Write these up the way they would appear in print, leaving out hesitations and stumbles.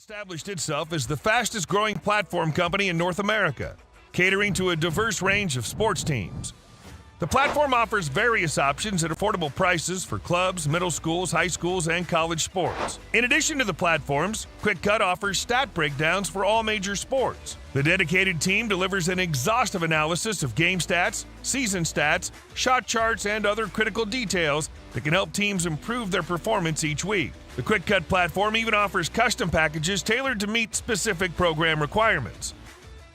established itself as the fastest growing platform company in North America, catering to a diverse range of sports teams. The platform offers various options at affordable prices for clubs, middle schools, high schools, and college sports. In addition to the platforms, QuickCut offers stat breakdowns for all major sports. The dedicated team delivers an exhaustive analysis of game stats, season stats, shot charts, and other critical details that can help teams improve their performance each week. The QuickCut platform even offers custom packages tailored to meet specific program requirements.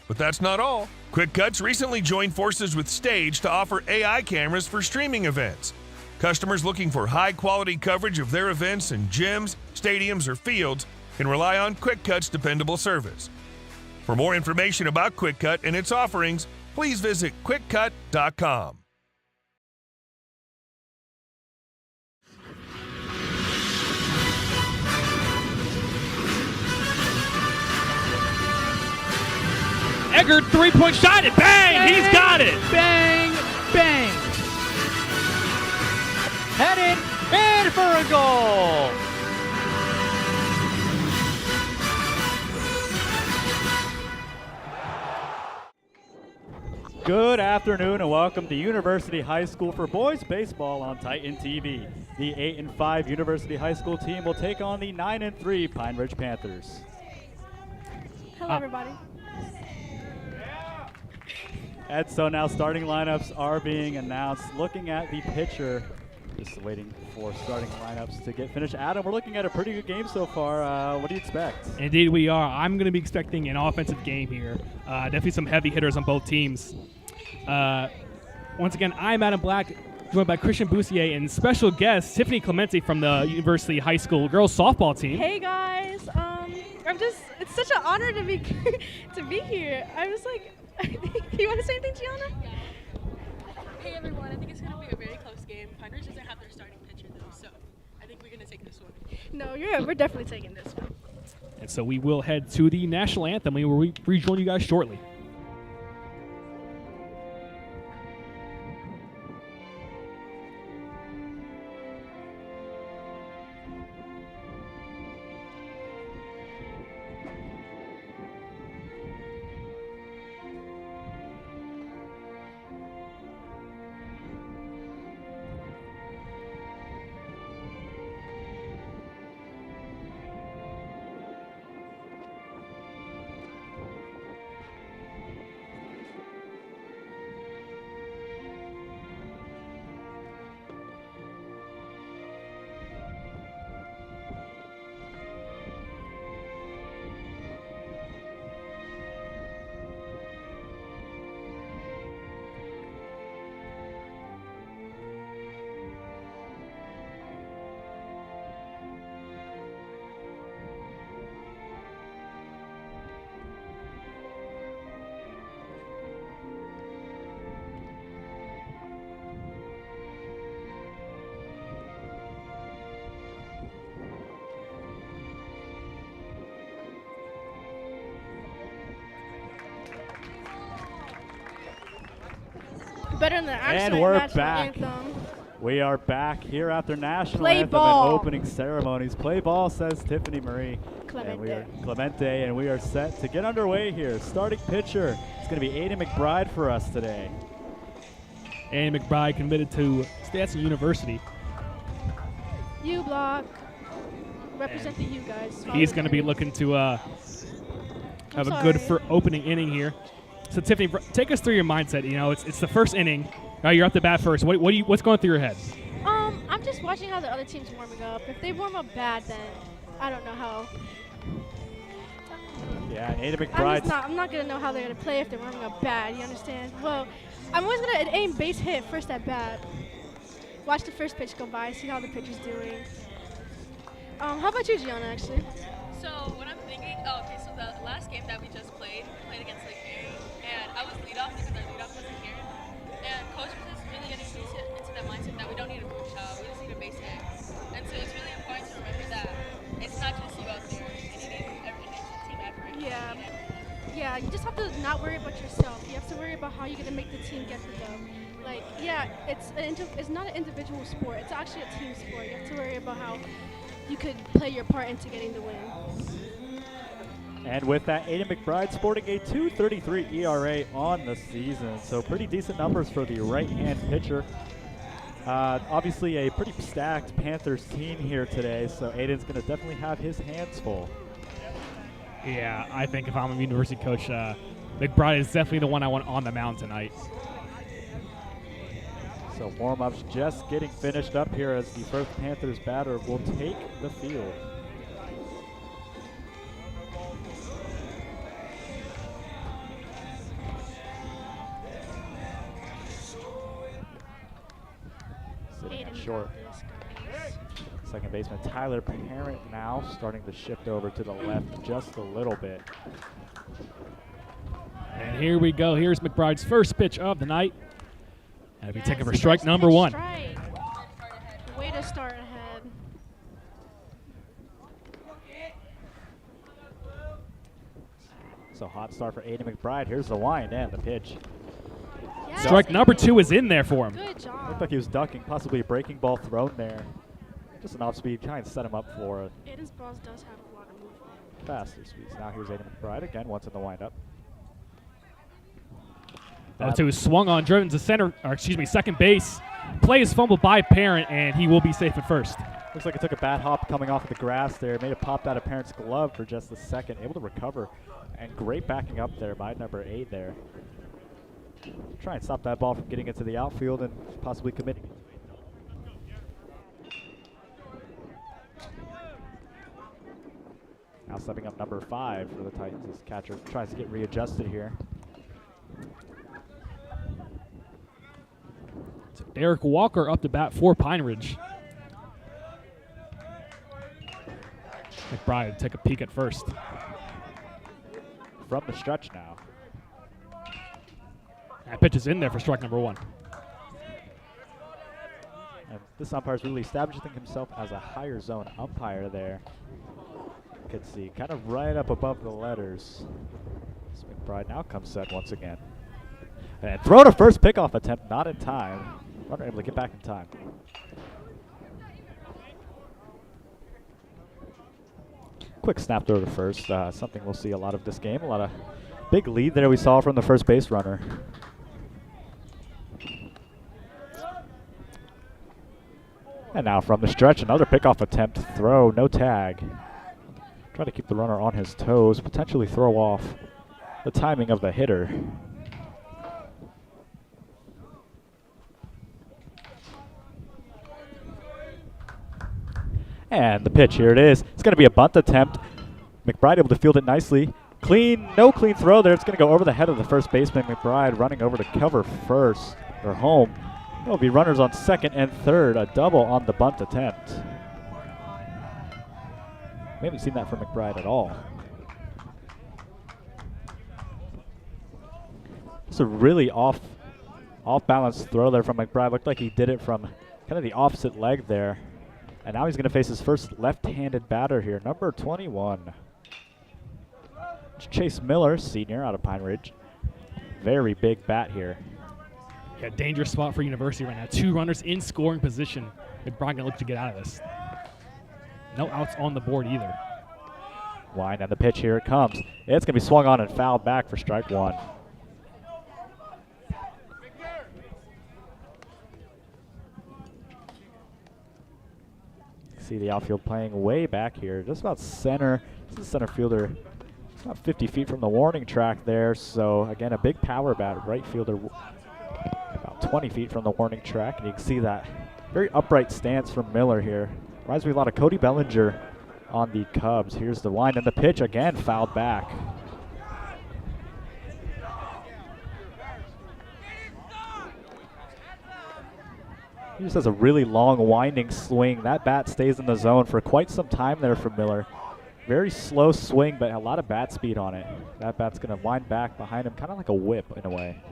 But that's not all. QuickCut's recently joined forces with Stage to offer AI cameras for streaming events. Customers looking for high-quality coverage of their events in gyms, stadiums, or fields can rely on QuickCut's dependable service. For more information about QuickCut and its offerings, please visit quickcut.com. Eggert, three-point shot, and bang! He's got it! Bang, bang. Headed in for a goal. Good afternoon and welcome to University High School for Boys Baseball on Titan TV. The 8-5 University High School team will take on the 9-3 Pine Ridge Panthers. Hello, everybody. And so now starting lineups are being announced. Looking at the pitcher, just waiting for starting lineups to get finished. Adam, we're looking at a pretty good game so far. What do you expect? Indeed we are. I'm going to be expecting an offensive game here. Definitely some heavy hitters on both teams. Once again, I'm Adam Black, joined by Christian Boussier and special guest Tiffany Clemente from the University High School girls softball team. Hey guys, it's such an honor to be to be here. I was like, you want to say anything, Gianna? Hey everyone, I think it's going to be a very close game. Pine Ridge doesn't have their starting pitcher though, so I think we're going to take this one. No, we're definitely taking this one. And so we will head to the national anthem. We will rejoin you guys shortly. Better than the actual And we're national back. anthem. We are back here after national Play anthem ball. and opening ceremonies. Play ball, says Tiffany Marie. Clemente. And we are set to get underway here. Starting pitcher, it's going to be Aiden McBride for us today. And McBride committed to Stetson University. U Block. Represent the U guys. He's going to be looking to have a good opening inning here. So Tiffany, take us through your mindset. You know, it's the first inning. You're up the bat first. What's going through your head? I'm just watching how the other team's warming up. If they warm up bad, then I don't know how. Yeah, Aiden McBride. I'm not gonna know how they're gonna play if they're warming up bad. You understand? Well, I'm always gonna aim base hit first at bat. Watch the first pitch go by, see how the pitcher's doing. How about you, Gianna? Actually. So what I'm thinking, so the last game that we just played, we played against Lake Erie, and I was leadoff because our leadoff wasn't here. And coach was just really getting into that mindset that we don't need a boom shot, we just need a base hit. And so it's really important to remember that it's not just you out there, and you need every team effort. Yeah, you just have to not worry about yourself. You have to worry about how you're gonna make the team get the dub. Like, yeah, it's not an individual sport. It's actually a team sport. You have to worry about how you could play your part into getting the win. And with that, Aiden McBride sporting a 2.33 ERA on the season. So pretty decent numbers for the right-hand pitcher. Obviously a pretty stacked Panthers team here today, so Aiden's going to definitely have his hands full. Yeah, I think if I'm a university coach, McBride is definitely the one I want on the mound tonight. So warm-ups just getting finished up here as the first Panthers batter will take the field. Sitting at short. Second baseman Tyler Parent now starting to shift over to the left just a little bit. And here we go. Here's McBride's first pitch of the night. And we take it for strike number one. Strike. Way to start ahead. So hot start for Aiden McBride. Here's the wind and the pitch. Yes, Strike number two is in there for him. Good job. Looked like he was ducking, possibly a breaking ball thrown there. Just an off speed, trying to set him up for a Aiden's balls does have a lot of movement. faster speeds. Now here's Aiden McBride again, once in the windup. 0-2 is swung on, driven to second base. Play is fumbled by Parent, and he will be safe at first. Looks like it took a bad hop coming off of the grass there. Made it pop out of Parent's glove for just a second. Able to recover. And great backing up there by number 8 there. Try and stop that ball from getting into the outfield and possibly committing it. Now stepping up number 5 for the Titans as catcher tries to get readjusted here. Eric Walker up to bat for Pine Ridge. McBride take a peek at first. From the stretch now. That pitch is in there for strike number one. And this umpire is really establishing himself as a higher zone umpire there. You can see kind of right up above the letters. So McBride now comes set once again. And throw to first pickoff attempt, not in time. Runner able to get back in time. Quick snap throw to first. Something we'll see a lot of this game. A lot of big lead there we saw from the first base runner. And now from the stretch, another pickoff attempt. Throw, no tag. Try to keep the runner on his toes, potentially throw off the timing of the hitter. And the pitch, here it is. It's going to be a bunt attempt. McBride able to field it nicely. No clean throw there. It's going to go over the head of the first baseman. McBride running over to cover first, or home. There will be runners on second and third. A double on the bunt attempt. We haven't seen that from McBride at all. It's a really off-balance throw there from McBride. Looked like he did it from kind of the opposite leg there. And now he's going to face his first left-handed batter here, number 21. It's Chase Miller, senior out of Pine Ridge. Very big bat here. Yeah, dangerous spot for University right now. 2 runners in scoring position. McBride going to look to get out of this. No outs on the board either. Wind and the pitch, here it comes. It's going to be swung on and fouled back for strike one. See the outfield playing way back here, just about center. This is center fielder, about 50 feet from the warning track there. So again, a big power bat, right fielder about 20 feet from the warning track. And you can see that very upright stance from Miller here. Reminds me a lot of Cody Bellinger on the Cubs. Here's the wind and the pitch, again fouled back. He just has a really long winding swing. That bat stays in the zone for quite some time there for Miller. Very slow swing, but a lot of bat speed on it. That bat's going to wind back behind him, kind of like a whip in a way.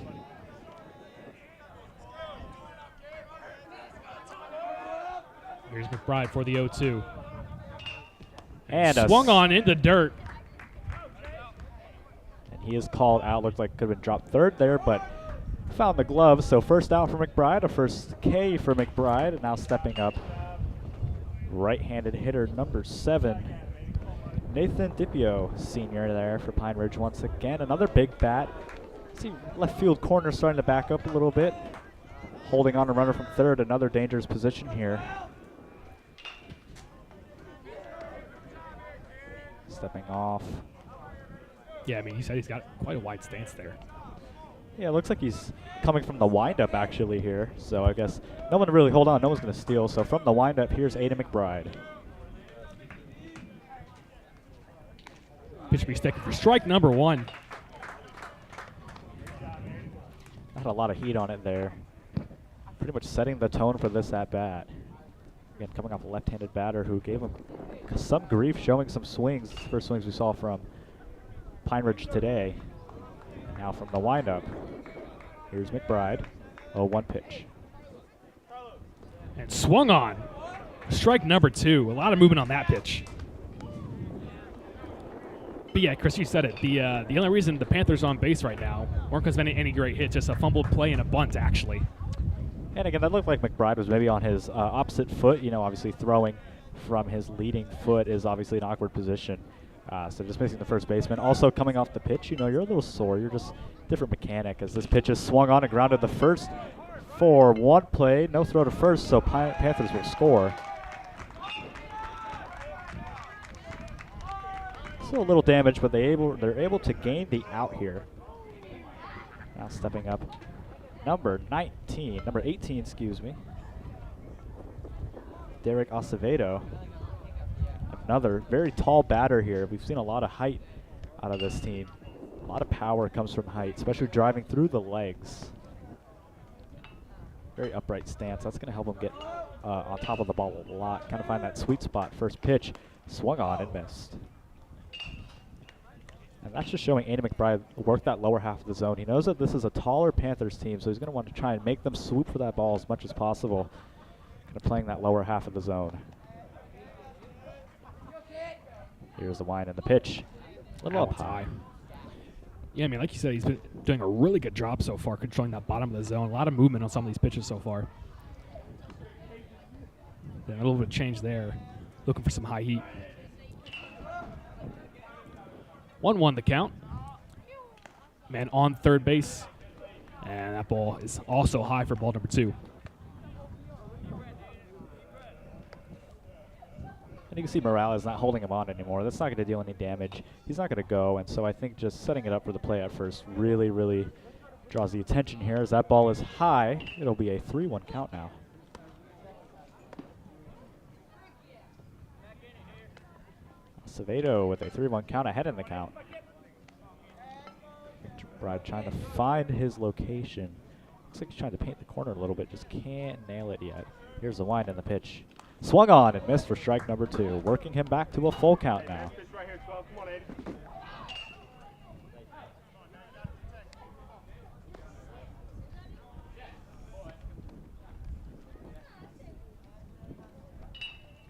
Here's McBride for the 0-2. And swung on in the dirt. And he is called out. Looks like could have been dropped third there, but found the glove. So first out for McBride, a first K for McBride, and now stepping up, right-handed hitter number 7, Nathan Dipio, senior there for Pine Ridge once again. Another big bat. See left field corner starting to back up a little bit. Holding on a runner from third, another dangerous position here. Stepping off. Yeah, I mean, he said he's got quite a wide stance there. Yeah, it looks like he's coming from the windup actually here. So I guess no one to really hold on. No one's going to steal. So from the windup, here's Aiden McBride. Pitch be sticking for strike number 1. Had a lot of heat on it there. Pretty much setting the tone for this at bat. Again, coming off a left-handed batter who gave him some grief, showing some swings. First swings we saw from Pine Ridge today. Now from the windup, here's McBride. 0-1 pitch. And swung on. Strike number 2. A lot of movement on that pitch. But yeah, Chris, you said it. The only reason the Panthers are on base right now weren't because of any great hits, just a fumbled play and a bunt, actually. And again, that looked like McBride was maybe on his opposite foot. You know, obviously throwing from his leading foot is obviously an awkward position. So just missing the first baseman. Also coming off the pitch, you know, you're a little sore. You're just different mechanic as this pitch is swung on and grounded the first for 1 play. No throw to first, so Panthers will score. Still a little damage, but they're able to gain the out here. Now stepping up, number 18, excuse me. Derek Acevedo. Another very tall batter here. We've seen a lot of height out of this team. A lot of power comes from height, especially driving through the legs. Very upright stance. That's going to help him get on top of the ball a lot. Kind of find that sweet spot. First pitch, swung on and missed. And that's just showing Aiden McBride work that lower half of the zone. He knows that this is a taller Panthers team, so he's going to want to try and make them swoop for that ball as much as possible. Kind of playing that lower half of the zone. Here's the wind and the pitch. A little up high. Yeah, I mean, like you said, he's been doing a really good job so far controlling that bottom of the zone. A lot of movement on some of these pitches so far. Yeah, a little bit of change there. Looking for some high heat. 1-1 the count. Man on third base. And that ball is also high for ball number 2. And you can see Morales not holding him on anymore. That's not going to deal any damage. He's not going to go, and so I think just setting it up for the play at first really, really draws the attention here. As that ball is high, it'll be a 3-1 count now. Acevedo with a 3-1 count ahead in the count. McBride trying to find his location. Looks like he's trying to paint the corner a little bit, just can't nail it yet. Here's the wind and the pitch. Swung on and missed for strike number 2, working him back to a full count now.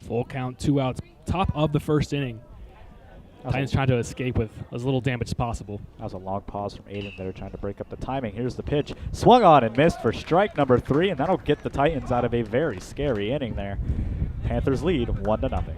Full count, 2 outs, top of the first inning. Titans trying to escape with as little damage as possible. That was a long pause from Aiden there trying to break up the timing. Here's the pitch. Swung on and missed for strike number 3, and that'll get the Titans out of a very scary inning there. Panthers lead 1-0.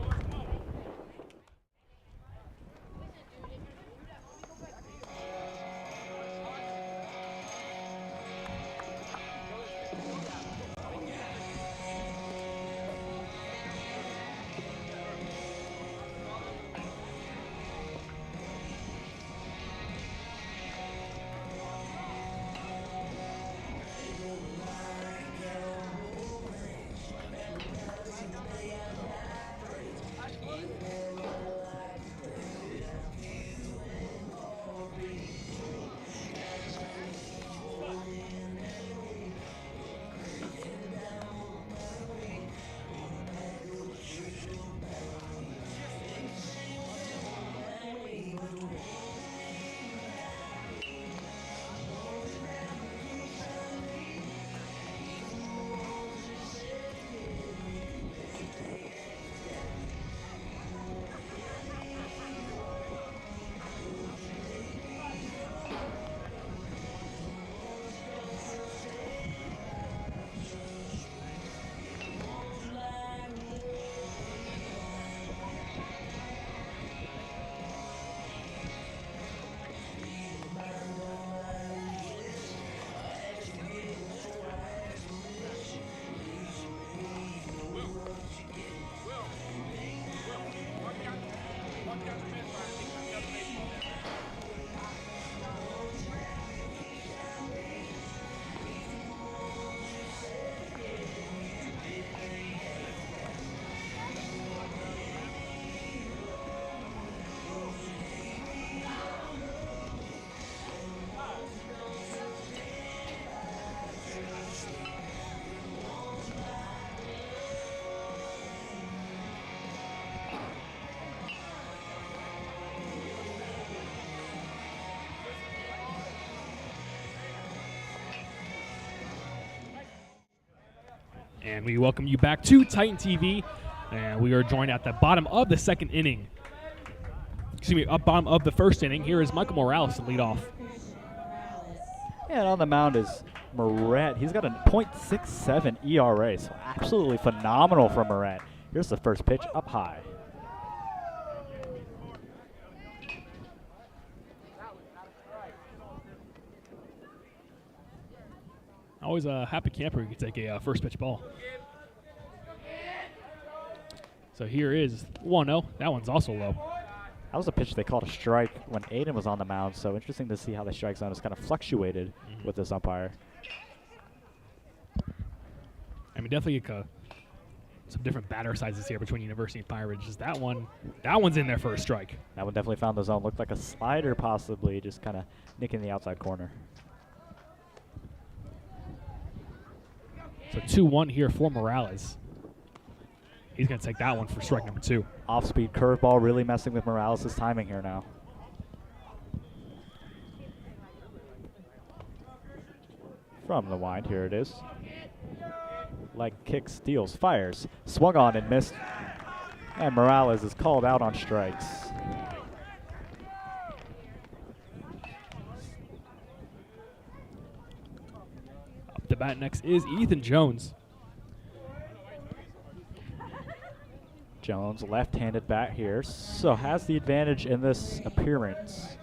And we welcome you back to Titan TV. And we are joined at the bottom of the second inning. Excuse me, up bottom of the first inning. Here is Michael Morales to lead off. And on the mound is Moret. He's got a .67 ERA, so absolutely phenomenal from Moret. Here's the first pitch, up high. Always a happy camper who can take a first pitch ball. So here is 1-0. That one's also low. That was a pitch they called a strike when Aiden was on the mound, so interesting to see how the strike zone has kind of fluctuated with this umpire. I mean, definitely some different batter sizes here between University and Pine Ridge. Just that one's in there for a strike. That one definitely found the zone. Looked like a slider possibly, just kind of nicking the outside corner. So 2-1 here for Morales. He's going to take that one for strike number 2. Off-speed curveball really messing with Morales' timing here now. From the wind, here it is. Leg kick, steals, fires, swung on and missed. And Morales is called out on strikes. Up to bat next is Ethan Jones. Jones, left-handed bat here, so has the advantage in this appearance.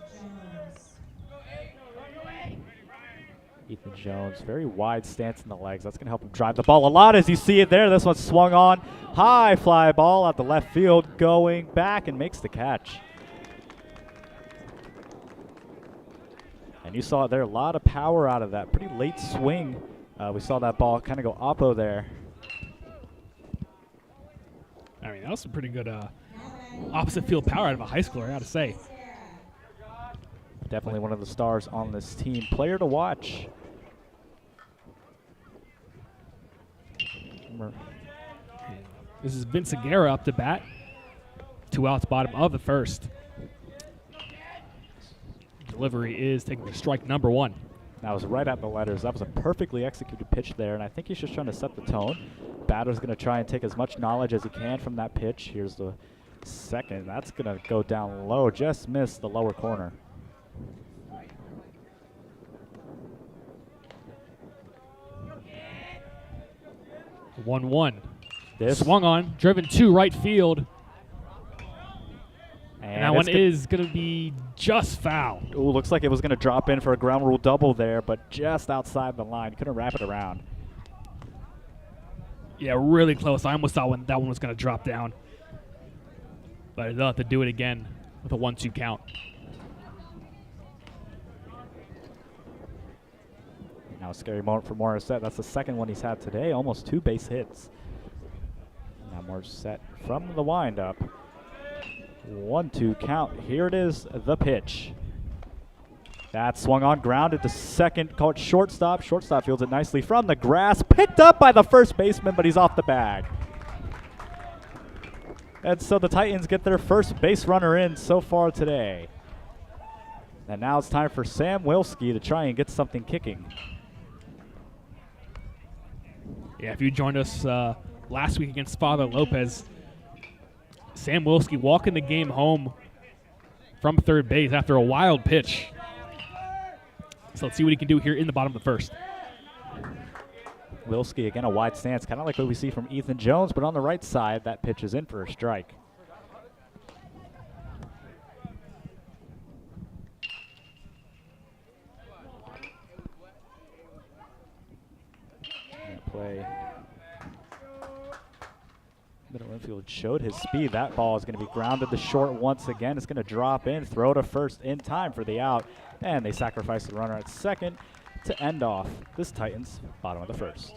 Ethan Jones, very wide stance in the legs. That's going to help him drive the ball a lot as you see it there. This one's swung on. High fly ball out the left field, going back and makes the catch. And you saw it there, a lot of power out of that. Pretty late swing. We saw that ball kind of go oppo there. I mean, that was some pretty good opposite field power out of a high schooler, I got to say. Definitely one of the stars on this team. Player to watch. This is Vince Aguirre up to bat. 2 outs, bottom of the first. Delivery is taking strike number 1. That was right at the letters. That was a perfectly executed pitch there, and I think he's just trying to set the tone. Batter's going to try and take as much knowledge as he can from that pitch. Here's the second. That's going to go down low. Just missed the lower corner. One. This Swung on, driven to right field. and that one is going to be just foul. Ooh, looks like it was going to drop in for a ground rule double there, but just outside the line. Couldn't wrap it around. Yeah, really close. I almost thought that one was going to drop down. But they'll have to do it again with a 1-2 count. Now a scary moment for Morissette. That's the second one he's had today. Almost 2 base hits. Now Morissette from the windup. 1-2 count. Here it is, the pitch. That swung on, grounded to second, caught shortstop. Shortstop fields it nicely from the grass. Picked up by the first baseman, but he's off the bag. And so the Titans get their first base runner in so far today. And now it's time for Sam Wilski to try and get something kicking. Yeah, if you joined us last week against Father Lopez, Sam Wilski walking the game home from third base after a wild pitch. So let's see what he can do here in the bottom of the first. Wilski, again, a wide stance, kind of like what we see from Ethan Jones, but on the right side, that pitch is in for a strike. Play. Middle infield showed his speed. That ball is going to be grounded to short once again. It's going to drop in, throw to first in time for the out, and they sacrifice the runner at second to end off this Titans bottom of the first.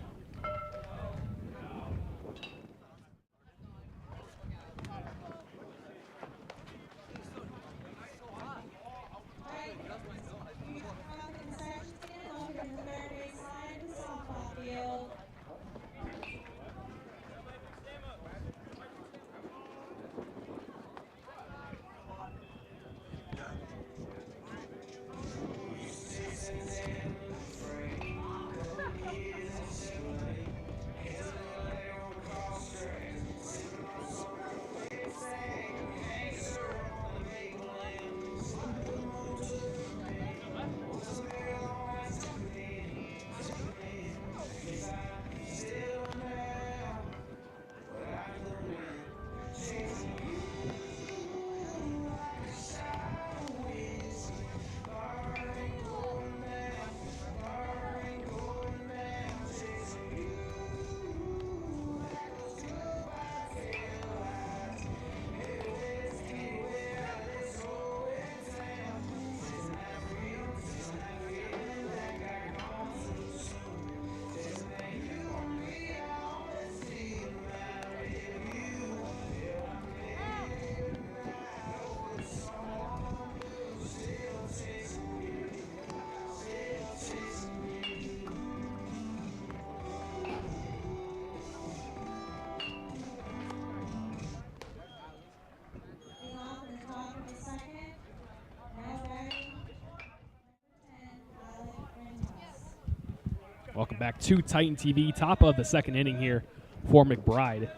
Welcome back to Titan TV. Top of the second inning here for McBride.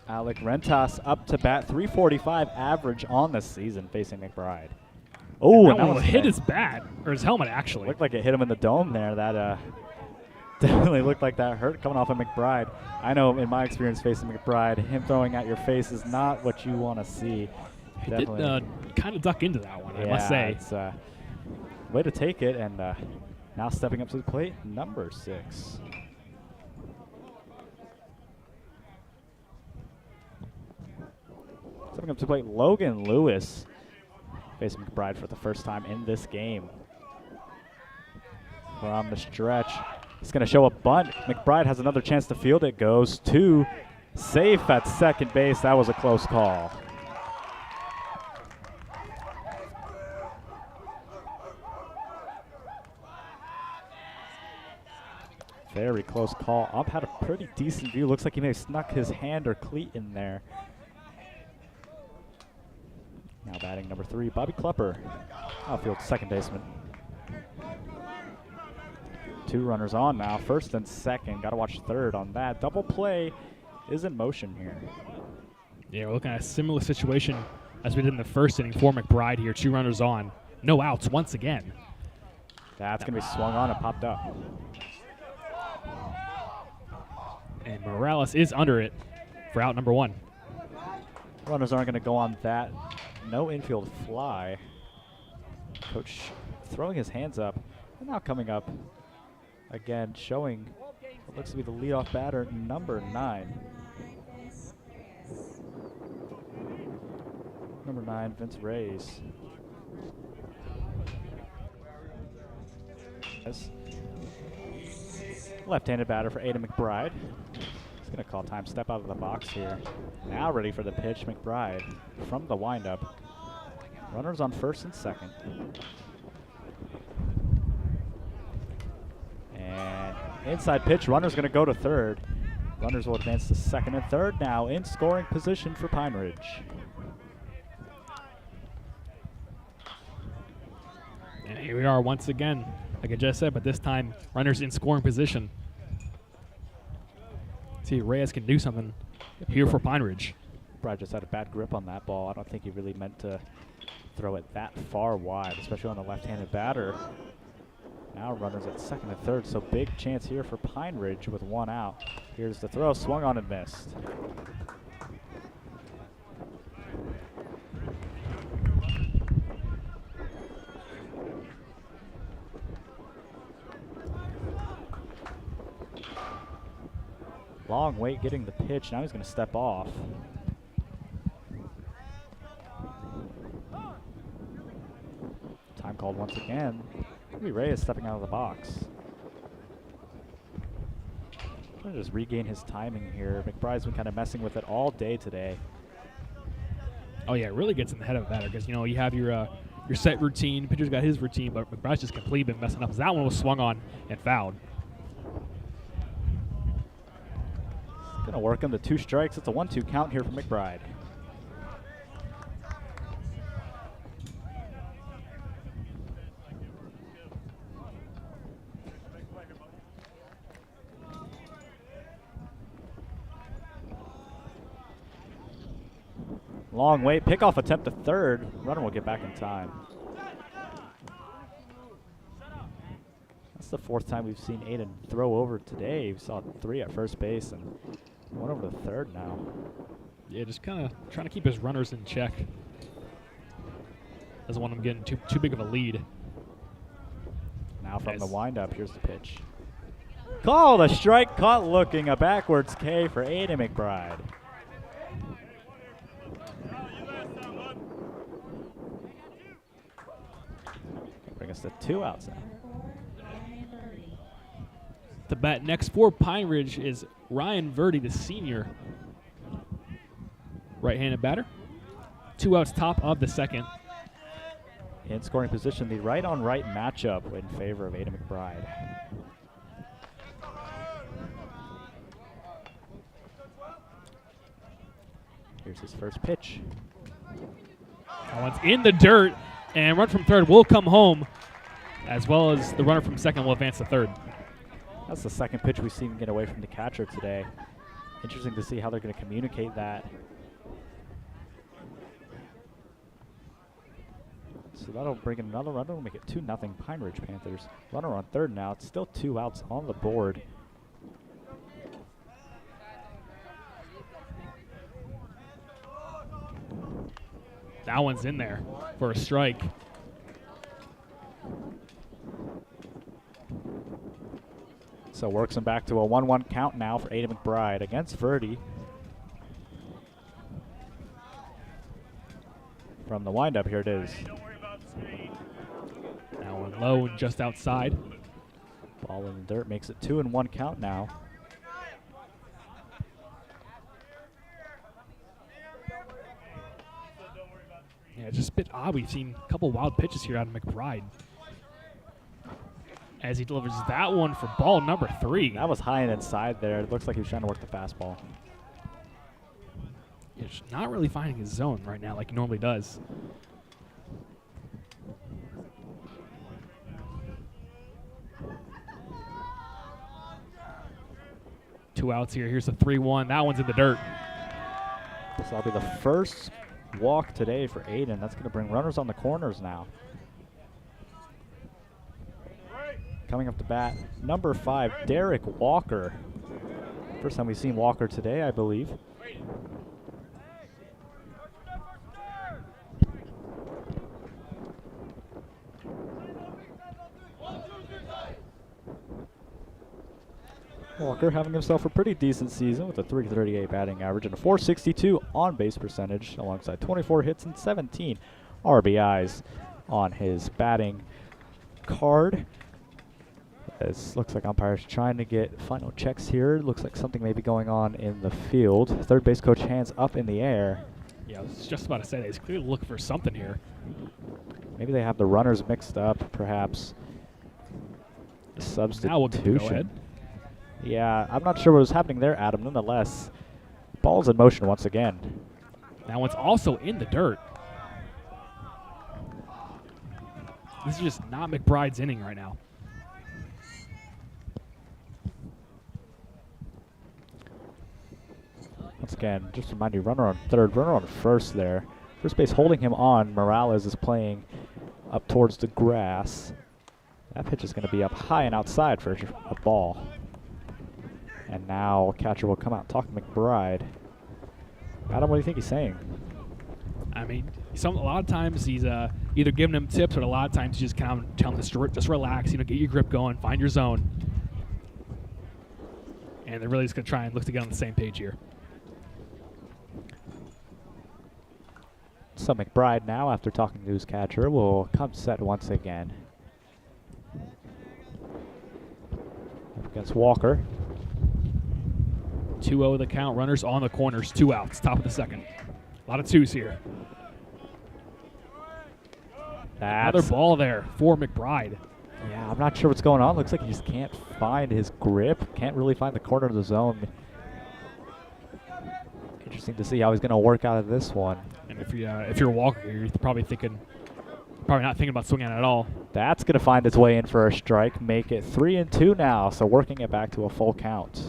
Alec Rentas up to bat, 345 average on the season facing McBride. Oh, That one hit his bat, or his helmet, actually. Looked like it hit him in the dome there. That definitely looked like that hurt coming off of McBride. I know in my experience facing McBride, him throwing at your face is not what you want to see. He did kind of duck into that one, I must say. It's way to take it, and now stepping up to the plate, number 6. Stepping up to the plate, Logan Lewis facing McBride for the first time in this game. From the stretch, he's going to show a bunt. McBride has another chance to field it. Goes to safe at second base. That was a close call. Very close call. Ump had a pretty decent view. Looks like he may have snuck his hand or cleat in there. Now batting number 3, Bobby Klepper, outfield second baseman. 2 runners on now, first and second. Got to watch third on that. Double play is in motion here. Yeah, we're looking at a similar situation as we did in the first inning for McBride here. 2 runners on, no outs once again. That's going to be swung on and popped up. And Morales is under it for out number 1. Runners aren't going to go on that. No infield fly. Coach throwing his hands up and now coming up again, showing what looks to be the leadoff batter, number 9. Number 9, Vince Reyes. Left-handed batter for Aiden McBride. He's going to call time, step out of the box here. Now ready for the pitch, McBride from the windup. Runners on first and second. And inside pitch, runner's going to go to third. Runners will advance to second and third now in scoring position for Pine Ridge. And here we are once again, like I just said, but this time runners in scoring position. See if Reyes can do something here for Pine Ridge. Brad just had a bad grip on that ball. I don't think he really meant to throw it that far wide, especially on the left-handed batter. Now runners at second and third, so big chance here for Pine Ridge with 1 out. Here's the throw, swung on and missed. Long wait getting the pitch. Now he's going to step off. Time called once again. Reyes stepping out of the box. Trying to just regain his timing here. McBride's been kind of messing with it all day today. Oh yeah, it really gets in the head of a batter because you have your set routine. Pitcher's got his routine, but McBride's just completely been messing up. That one was swung on and fouled. Gonna work on the 2 strikes. It's a 1-2 count here for McBride. Long wait, pickoff attempt to third. Runner will get back in time. That's the 4th time we've seen Aiden throw over today. We saw 3 at first base and 1 over to third now. Yeah, just kind of trying to keep his runners in check. Doesn't want him getting too big of a lead. Now from Nice. the windup, here's the pitch. Call the strike, caught looking, a backwards K for Aiden McBride. Bring us to 2 outs now. The bat next for Pine Ridge is Ryan Verdi, the senior right-handed batter. 2 outs, top of the second. In scoring position, the right-on-right matchup in favor of Aiden McBride. Here's his first pitch. That one's in the dirt, and run from third will come home, as well as the runner from second will advance to third. That's the second pitch we've seen get away from the catcher today. Interesting to see how they're going to communicate that. So that'll bring in another runner. We'll make it 2-0 Pine Ridge Panthers. Runner on third now. It's still 2 outs on the board. That one's in there for a strike. So works him back to a 1-1 count now for Aiden McBride against Verdi. From the windup, here it is. That one low and just outside. Ball in the dirt makes it 2-1 count now. Yeah, it's just a bit odd. We've seen a couple wild pitches here out of McBride. As he delivers that one for ball number 3. That was high and inside there. It looks like he was trying to work the fastball. He's not really finding his zone right now like he normally does. Two outs here. Here's the 3-1. That one's in the dirt. This will be the first walk today for Aiden. That's going to bring runners on the corners now. Coming up to bat, number 5, Derek Walker. First time we've seen Walker today, I believe. Walker having himself a pretty decent season with a .338 batting average and a .462 on-base percentage alongside 24 hits and 17 RBIs on his batting card. This looks like umpires trying to get final checks here. Looks like something may be going on in the field. Third base coach hands up in the air. Yeah, I was just about to say that. He's clearly looking for something here. Maybe they have the runners mixed up, perhaps. Substitution. Now we'll get the go-ahead. Yeah, I'm not sure what was happening there, Adam. Nonetheless, ball's in motion once again. That one's also in the dirt. This is just not McBride's inning right now. Once again, just to remind you, runner on third, runner on first there. First base holding him on. Morales is playing up towards the grass. That pitch is going to be up high and outside for a ball. And now catcher will come out and talk to McBride. Adam, what do you think he's saying? I mean, a lot of times he's either giving him tips, but a lot of times he's just kind of telling him to just relax, get your grip going, find your zone. And they're really just going to try and look to get on the same page here. So McBride now, after talking to his catcher, will come set once again. Up against Walker. 2-0 the count. Runners on the corners. 2 outs. Top of the second. A lot of twos here. Another ball there for McBride. Yeah, I'm not sure what's going on. Looks like he just can't find his grip. Can't really find the corner of the zone. Interesting to see how he's going to work out of this one. And if you're Walker, you're probably not thinking about swinging at all. That's going to find its way in for a strike. Make it 3-2 now. So working it back to a full count.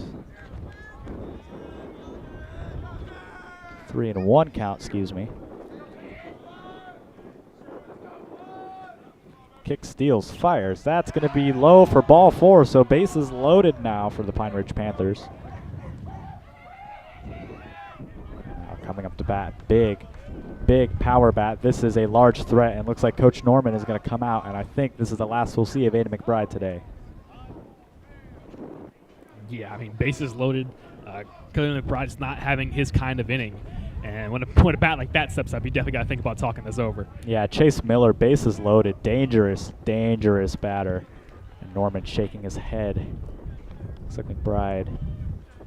3-1 count, excuse me. Kick, steals, fires. That's going to be low for ball 4. So bases loaded now for the Pine Ridge Panthers. Now coming up to bat, big power bat. This is a large threat, and looks like Coach Norman is going to come out, and I think this is the last we'll see of Aiden McBride today. Yeah, I mean, bases loaded. Clearly McBride's not having his kind of inning. And when a bat like that steps up, you definitely got to think about talking this over. Yeah, Chase Miller, bases loaded. Dangerous batter. And Norman shaking his head. Looks like McBride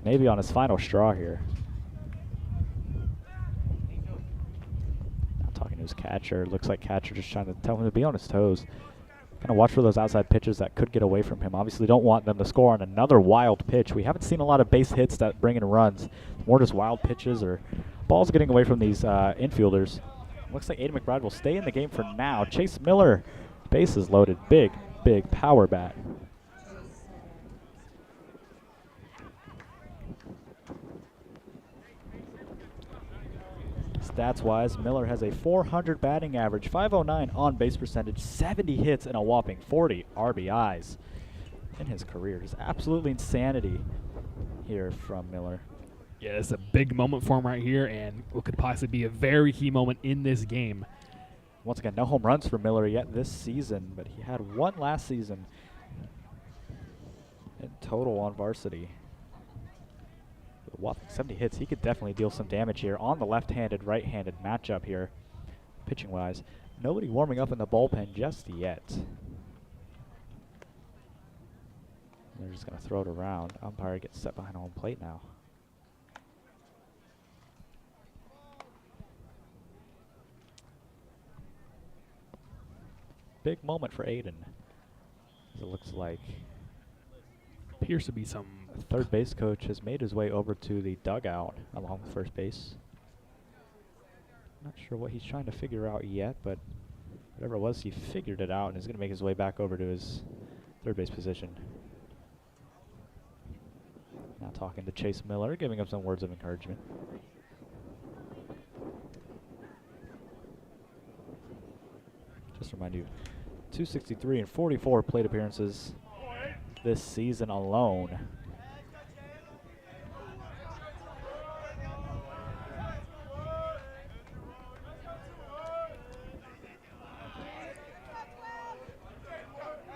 maybe on his final straw here. Now talking to his catcher. Looks like catcher just trying to tell him to be on his toes. Kind of watch for those outside pitches that could get away from him. Obviously don't want them to score on another wild pitch. We haven't seen a lot of base hits that bring in runs. More just wild pitches or balls getting away from these infielders. Looks like Aiden McBride will stay in the game for now. Chase Miller, bases loaded. Big power bat. Stats-wise, Miller has a .400 batting average, .509 on-base percentage, 70 hits, and a whopping 40 RBIs in his career. Just absolutely insanity here from Miller. Yeah, it's a big moment for him right here, and what could possibly be a very key moment in this game. Once again, no home runs for Miller yet this season, but he had one last season in total on varsity. With a whopping 70 hits, he could definitely deal some damage here on the left-handed, right-handed matchup here, pitching-wise. Nobody warming up in the bullpen just yet. They're just going to throw it around. Umpire gets set behind home plate now. Big moment for Aiden. It looks like Appears to be some. the third base coach has made his way over to the dugout along with first base. Not sure what he's trying to figure out yet, but whatever it was, he figured it out and is going to make his way back over to his third base position. Now talking to Chase Miller, giving him some words of encouragement. Just to remind you, 263 and 44 plate appearances this season alone.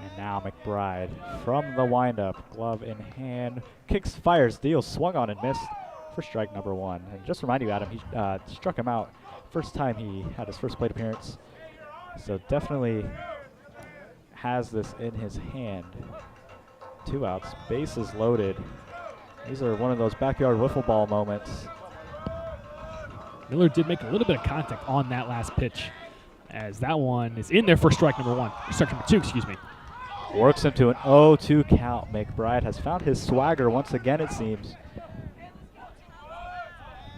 And now McBride from the windup, glove in hand, kicks, fires, deals, swung on and missed for strike number one. And just to remind you, Adam, he struck him out first time he had his first plate appearance. So definitely has this in his hand. 2 outs, bases loaded. These are one of those backyard wiffle ball moments. Miller did make a little bit of contact on that last pitch, as that one is in there for strike number one. Strike number two, excuse me. Works him to an 0-2 count. McBride has found his swagger once again, it seems.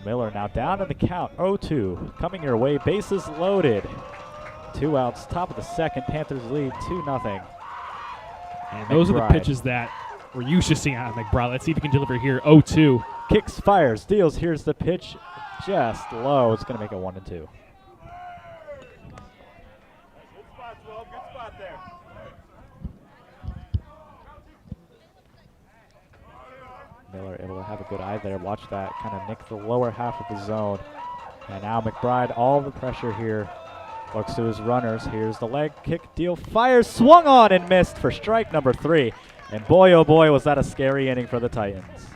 Miller now down in the count, 0-2. Coming your way, bases loaded. 2 outs, top of the second. Panthers lead 2-0. And those are the McBride. pitches that we're used to seeing out of McBride. Let's see if he can deliver here. 0-2. Kicks, fires, deals. Here's the pitch, just low. It's going to make it 1-2. Good spot, 12. Good spot there. Miller able to have a good eye there. Watch that kind of nick the lower half of the zone. And now McBride, all the pressure here. Looks to his runners. Here's the leg kick, deal, fires, swung on and missed for strike number 3. And boy, oh boy, was that a scary inning for the Titans.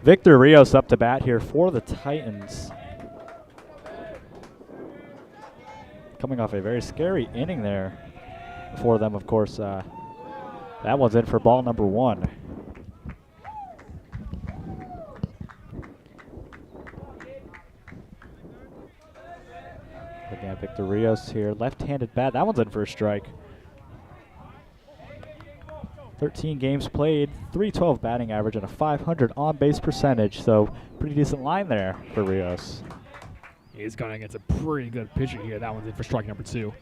Victor Rios up to bat here for the Titans. Coming off a very scary inning there for them, of course. That one's in for ball number 1. Again, Victor Rios here, left-handed bat. That one's in for a strike. 13 games played, 312 batting average, and a 500 on-base percentage. So pretty decent line there for Rios. He's going against a pretty good pitcher here. That one's in for strike number 2.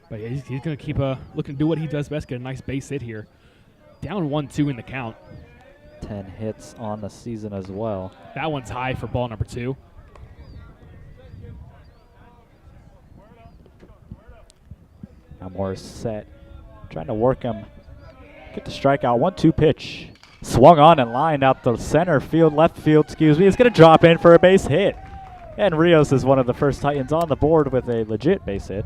But yeah, he's going to keep looking to do what he does best, get a nice base hit here. Down 1-2 in the count. 10 hits on the season as well. That one's high for ball number 2. Now Morris set, trying to work him. Get the strikeout. 1-2 pitch. Swung on and lined out the left field, excuse me. It's going to drop in for a base hit. And Rios is one of the first Titans on the board with a legit base hit.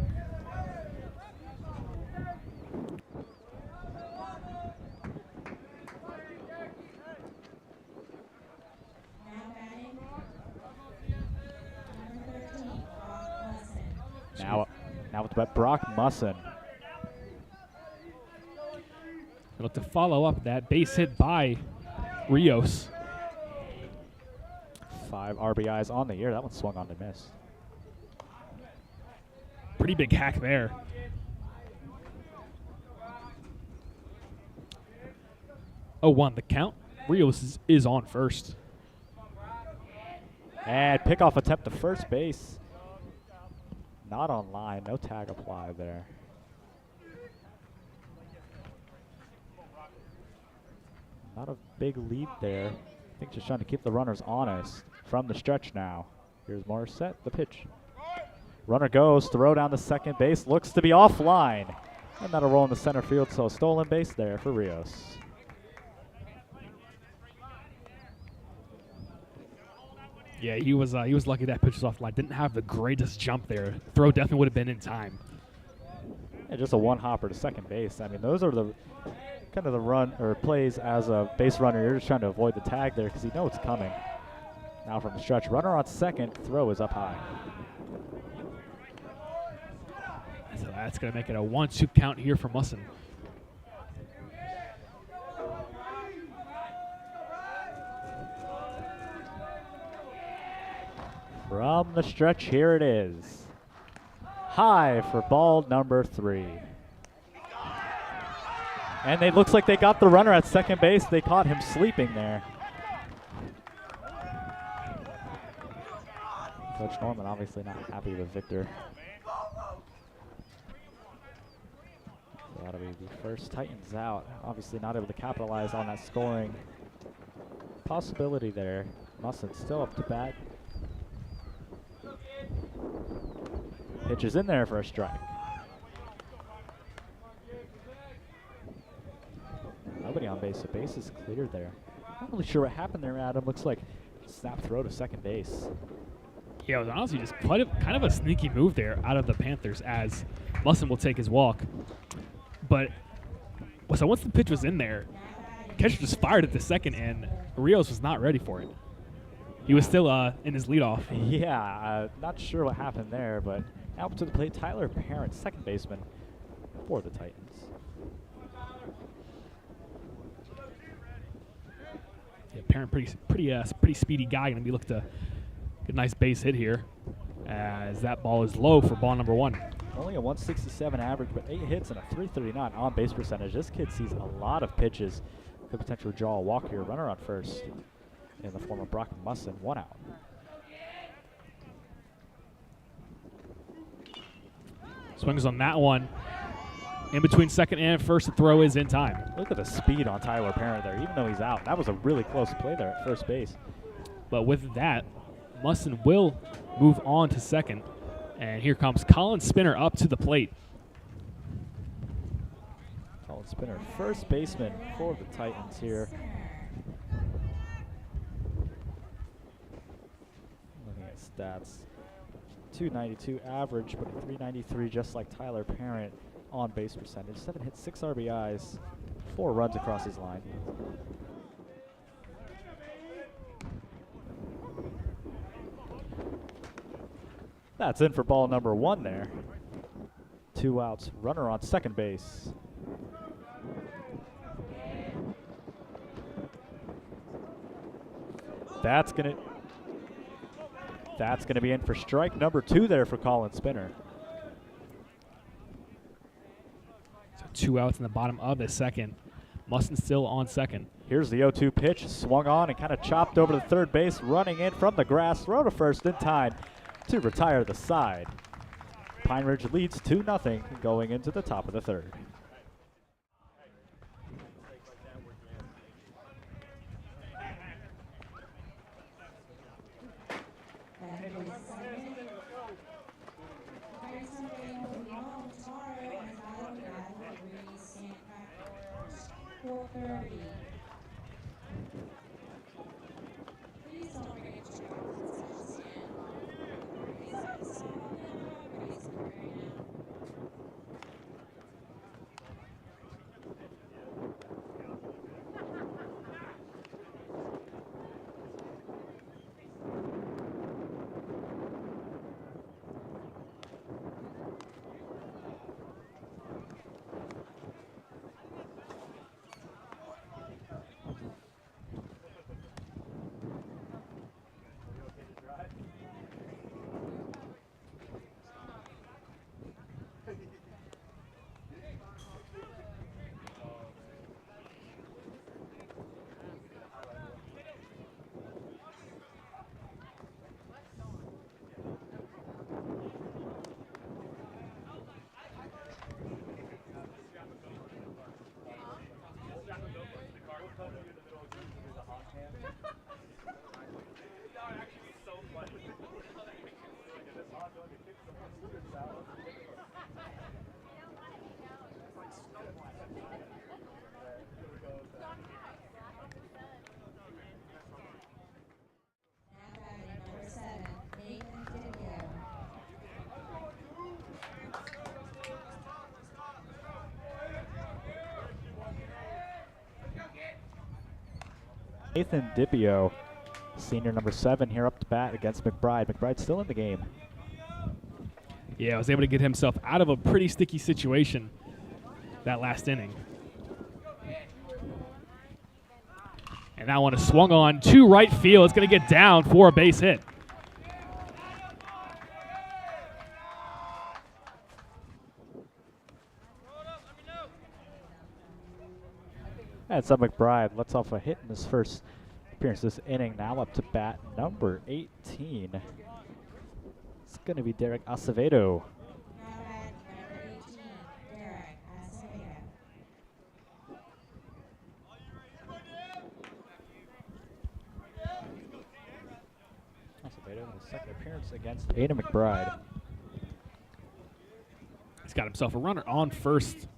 Now with Brock Musson. Look to follow up that base hit by Rios. 5 RBIs on the year. That one swung on to miss. Pretty big hack there. Oh, 1 the count. Rios is on first. And pickoff attempt to first base. Not on line. No tag applied there. Not a big lead there. I think just trying to keep the runners honest from the stretch now. Here's Morissette, the pitch. Runner goes, throw down to second base, looks to be offline. And that'll roll in the center field, so a stolen base there for Rios. Yeah, he was lucky that pitch was offline. Didn't have the greatest jump there. Throw definitely would have been in time. And just a one hopper to second base. I mean, those are the kind of the run or plays as a base runner. You're just trying to avoid the tag there because you know it's coming. Now from the stretch, runner on second, throw is up high. So that's going to make it a 1-2 count here for Musson. From the stretch, here it is. High for ball number 3. And it looks like they got the runner at second base. They caught him sleeping there. Coach Norman obviously not happy with Victor. So that'll be the first Titans out. Obviously not able to capitalize on that scoring possibility there. Musson still up to bat. Pitch is in there for a strike. Nobody on base. The base is cleared there. Not really sure what happened there, Adam. Looks like snap throw to second base. Yeah, it was honestly just kind of a sneaky move there out of the Panthers as Musson will take his walk. But so once the pitch was in there, catcher just fired at the second, and Rios was not ready for it. He was still in his leadoff. Yeah, not sure what happened there, but out to the plate, Tyler Parent, second baseman for the Titans. Yeah, Parent, pretty speedy guy. Going to be looking to get a nice base hit here, as that ball is low for ball number 1. Only a 167 average, but 8 hits and a 339 on base percentage. This kid sees a lot of pitches. Could potentially draw a walk here. Runner on first in the form of Brock Musson. 1 out. Swings on that one. In between second and first, the throw is in time. Look at the speed on Tyler Parent there, even though he's out. That was a really close play there at first base. But with that, Musson will move on to second. And here comes Colin Spinner up to the plate. Colin Spinner, first baseman for the Titans here. Looking at stats. 292 average, but a 393 just like Tyler Parent on base percentage. 7 hits, 6 RBIs, 4 runs across his line. That's in for ball number 1 there. 2 outs, runner on second base. That's gonna be in for strike number 2 there for Colin Spinner. So 2 outs in the bottom of the second. Mustin still on second. Here's the 0-2 pitch, swung on and kind of chopped over to third base, running in from the grass, throw to first in time to retire the side. Pine Ridge leads 2-0 going into the top of the third. Nathan Dipio, senior number 7 here up to bat against McBride. McBride still in the game. Yeah, was able to get himself out of a pretty sticky situation that last inning. And that one is swung on to right field. It's going to get down for a base hit. And so McBride lets off a hit in his first appearance this inning. Now up to bat number 18. It's going to be Derek Acevedo. Acevedo in his second appearance against Ada McBride. He's got himself a runner on first.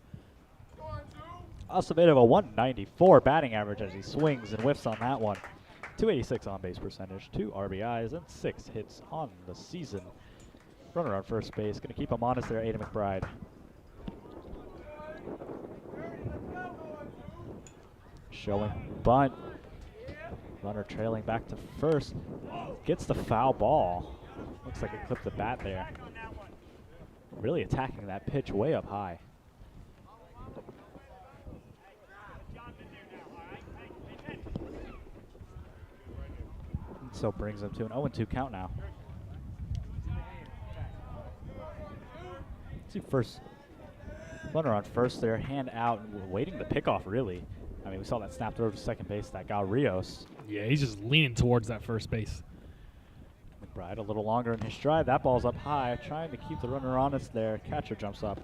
Acevedo a 194 batting average as he swings and whiffs on that one. 286 on base percentage, 2 RBIs, and 6 hits on the season. Runner on first base, going to keep him honest there, Ada McBride. Showing bunt. Runner trailing back to first. Gets the foul ball. Looks like it clipped the bat there. Really attacking that pitch way up high. So brings them to an 0-2 count now. See first runner on first there, hand out, and waiting the pickoff really. I mean, we saw that snap throw to second base that got Rios. Yeah, he's just leaning towards that first base. McBride a little longer in his stride. That ball's up high, trying to keep the runner honest there. Catcher jumps up.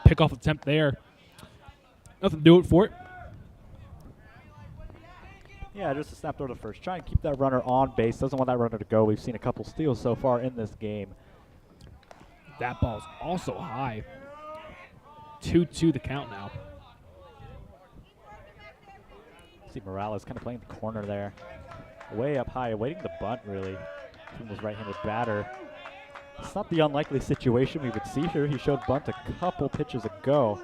Pickoff attempt there. Nothing to do it for it. Yeah, just a snap throw to first. Try and keep that runner on base. Doesn't want that runner to go. We've seen a couple steals so far in this game. That ball's also high. 2-2 the count now. See Morales kind of playing the corner there. Way up high, waiting the bunt really from his right-handed batter. It's not the unlikely situation we would see here. He showed bunt a couple pitches ago.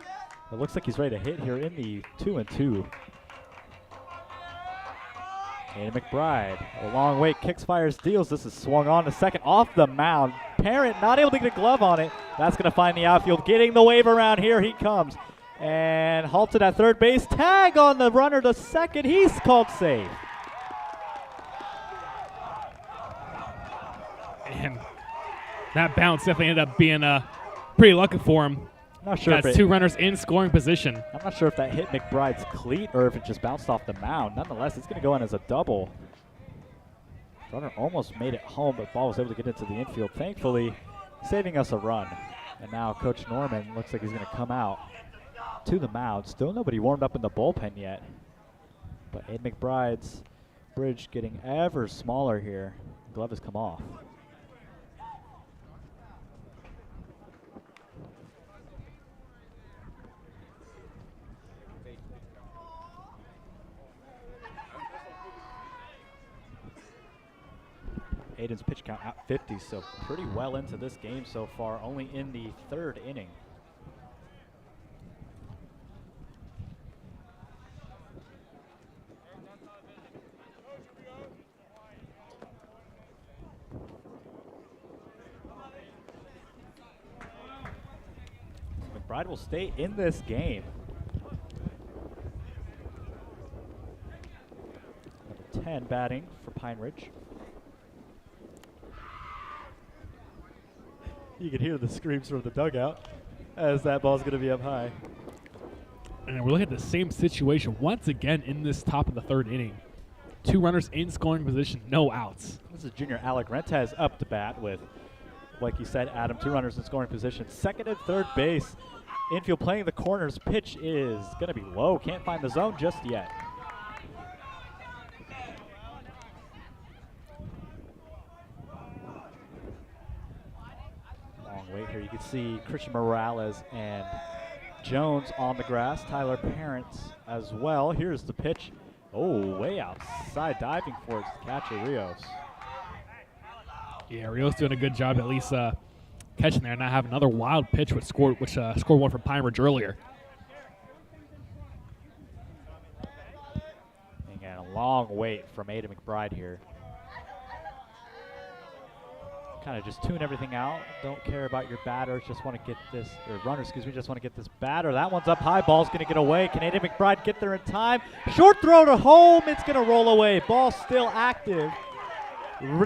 It looks like he's ready to hit here in the 2-2. Aiden McBride, a long wait, kicks, fires, deals. This is swung on to second off the mound. Parent not able to get a glove on it. That's going to find the outfield. Getting the wave around. Here he comes. And halted at third base. Tag on the runner to second. He's called safe. And that bounce definitely ended up being pretty lucky for him. Not sure That's two runners in scoring position. I'm not sure if that hit McBride's cleat or if it just bounced off the mound. Nonetheless, it's going to go in as a double. Runner almost made it home, but ball was able to get into the infield, thankfully saving us a run. And now Coach Norman looks like he's going to come out to the mound. Still nobody warmed up in the bullpen yet. But Aiden McBride's bridge getting ever smaller here. Glove has come off. Aiden's pitch count at 50, so pretty well into this game so far, only in the third inning. McBride will stay in this game. Number 10 batting for Pine Ridge. You can hear the screams from the dugout as that ball's going to be up high. And we're looking at the same situation once again in this top of the third inning. Two runners in scoring position, no outs. This is junior Alec Rentez up to bat with, like you said, Adam, two runners in scoring position. Second and third base. Infield playing the corners. Pitch is going to be low. Can't find the zone just yet. Wait here, you can see Christian Morales and Jones on the grass, Tyler Parents as well. Here's the pitch. Oh, way outside, diving for it, catcher Rios. Yeah, Rios doing a good job at least catching there, and not have another wild pitch which scored one for Pine Ridge earlier. And a long wait from Aiden McBride here. Kind of just tune everything out. Don't care about your batters. Just want to get this, or runners, excuse me, just want to get this batter. That one's up high. Ball's going to get away. Can Aiden McBride get there in time? Short throw to home. It's going to roll away. Ball still active.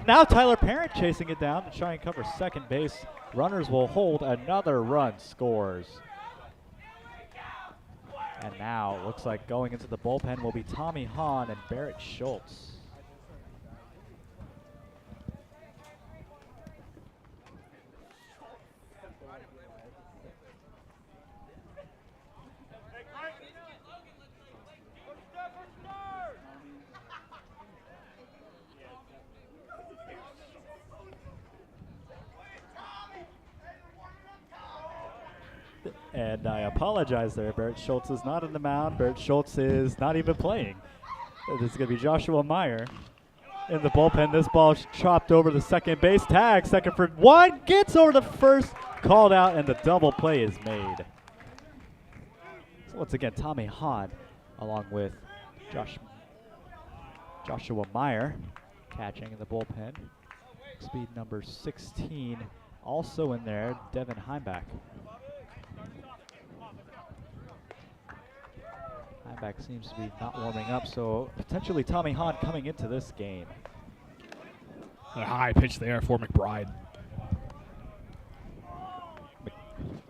Now Tyler Parent chasing it down to try and cover second base. Runners will hold. Another run scores. And now it looks like going into the bullpen will be Tommy Hahn and Barrett Schultz. And I apologize there. Barrett Schultz is not in the mound. Barrett Schultz is not even playing. This is going to be Joshua Meyer in the bullpen. This ball is chopped over the second base. Tag, second for one. Gets over the first. Called out, and the double play is made. So once again, Tommy Hahn along with Joshua Meyer catching in the bullpen. Speed number 16 also in there, Devin Heimbach. Heimbach seems to be not warming up, so potentially Tommy Hahn coming into this game. A high pitch there for McBride.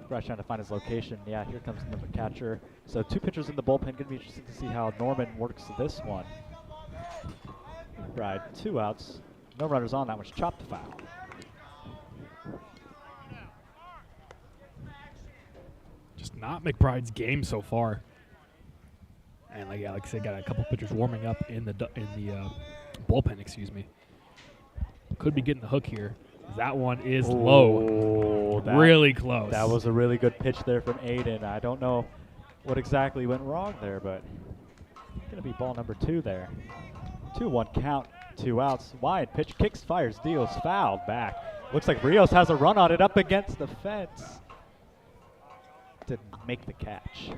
McBride trying to find his location. Yeah, here comes the catcher. So two pitchers in the bullpen. Going to be interesting to see how Norman works this one. McBride, 2 outs. No runners on. That one's chopped to foul. Just not McBride's game so far. And like I said, got a couple pitchers warming up in the bullpen. Excuse me. Could be getting the hook here. That one is low. Really close. That was a really good pitch there from Aiden. I don't know what exactly went wrong there, but going to be ball number 2 there. 2-1 count, 2 outs. Wide pitch, kicks, fires, deals, fouled back. Looks like Rios has a run on it up against the fence. Didn't make the catch.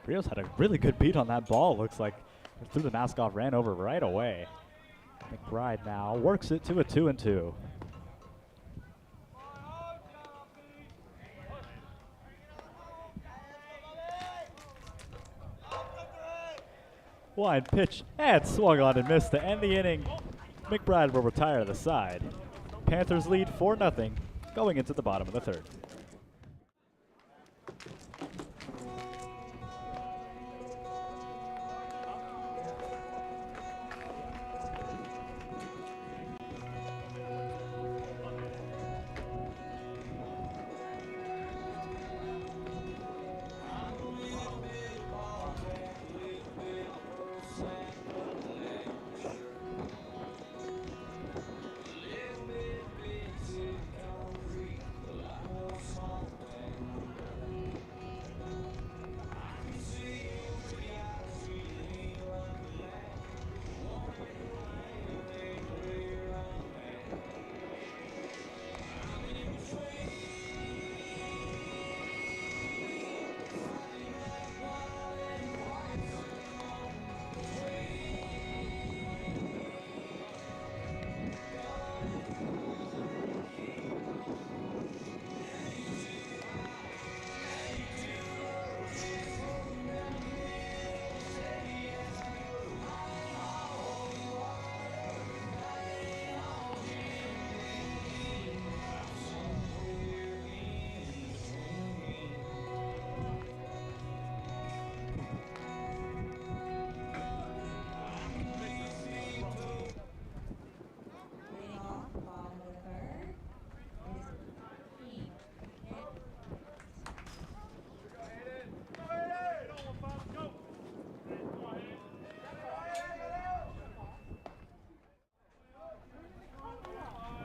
Rios had a really good beat on that ball. Looks like threw the mask off, ran over right away. McBride now works it to a 2-2. Line pitch and swung on and missed to end the inning. McBride will retire to the side. Panthers lead 4-0 going into the bottom of the third.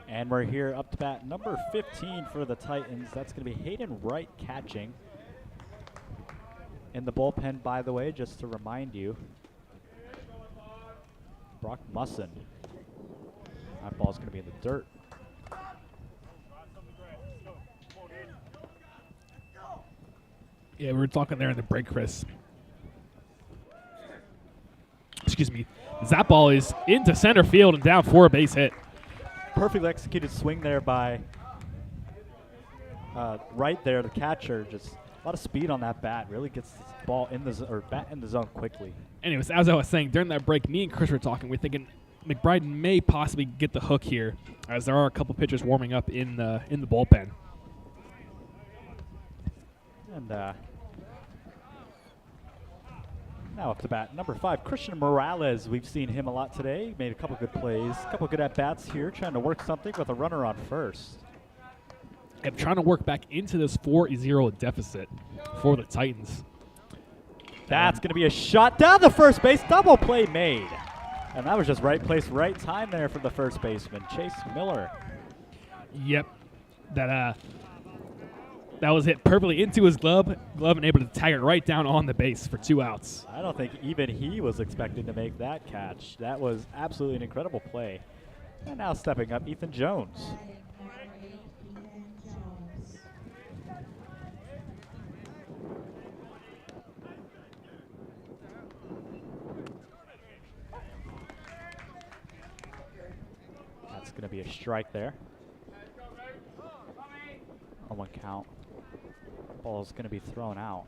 And we're here up to bat number 15 for the Titans. That's going to be Hayden Wright catching. In the bullpen, by the way, just to remind you, Brock Musson. That ball's going to be in the dirt. Yeah, we were talking there in the break, Chris. Excuse me. That ball is into center field and down for a base hit. Perfectly executed swing there by right there, the catcher. Just a lot of speed on that bat. Really gets this ball in the bat in the zone quickly. Anyways, as I was saying, during that break, me and Chris were talking. We're thinking McBride may possibly get the hook here, as there are a couple pitchers warming up in the bullpen. And now up to bat, number 5, Christian Morales. We've seen him a lot today. Made a couple good plays, a couple good at-bats here, trying to work something with a runner on first. I'm trying to work back into this 4-0 deficit for the Titans. That's going to be a shot down the first base, double play made. And that was just right place, right time there for the first baseman, Chase Miller. Yep, that was hit perfectly into his glove and able to tag it right down on the base for 2 outs. I don't think even he was expecting to make that catch. That was absolutely an incredible play. And now stepping up, Ethan Jones. That's going to be a strike there. On 1 count. Ball is going to be thrown out.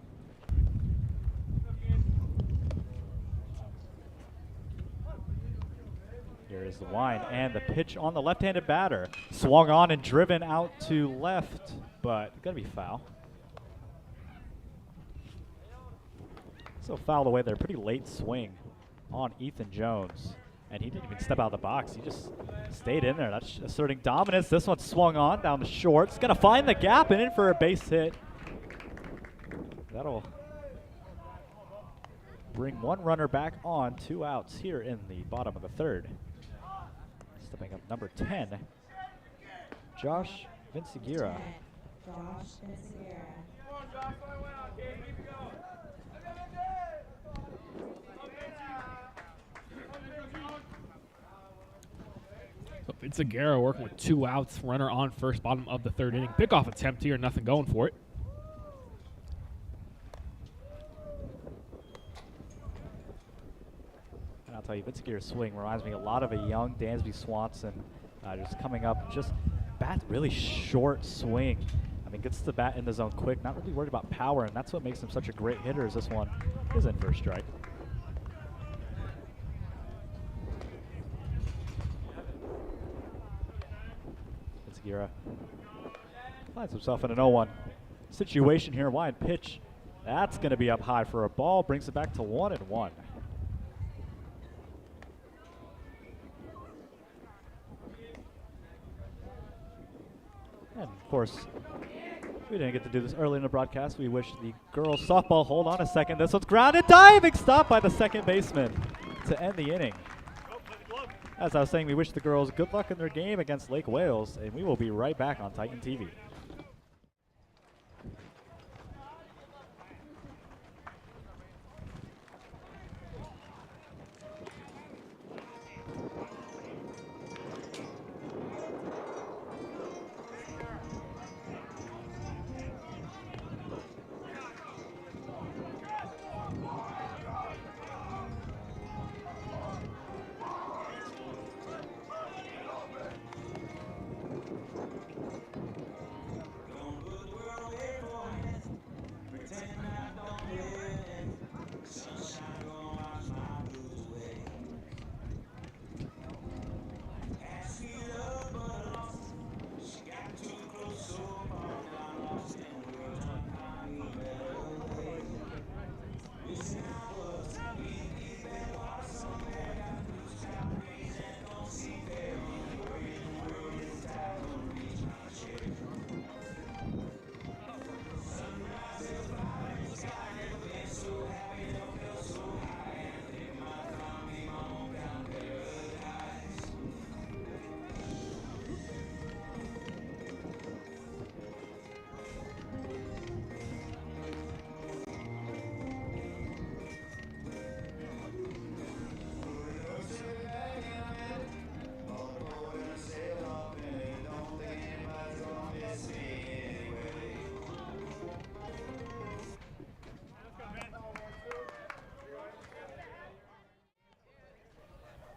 Here is the wind and the pitch on the left-handed batter. Swung on and driven out to left, but going to be foul. So fouled away there. Pretty late swing on Ethan Jones. And he didn't even step out of the box. He just stayed in there. That's asserting dominance. This one swung on down the short. It's going to find the gap and in for a base hit. That'll bring 1 runner back on, 2 outs here in the bottom of the third. Stepping up number 10, Josh Vincigira. Vince Aguirre working with 2 outs, runner on first, bottom of the 3rd inning. Pickoff attempt here, nothing going for it. And I'll tell you, Vince Aguirre's swing reminds me a lot of a young Dansby Swanson. Just coming up, just bat really short swing. I mean, gets the bat in the zone quick, not really worried about power, and that's what makes him such a great hitter as this one is in for a strike. Vince Aguirre finds himself in an 0-1 situation here. Wide pitch. That's going to be up high for a ball. Brings it back to 1-1. And of course, we didn't get to do this early in the broadcast. We wish the girls softball, hold on a second. This one's grounded, diving stop by the second baseman to end the inning. As I was saying, we wish the girls good luck in their game against Lake Wales, and we will be right back on Titan TV.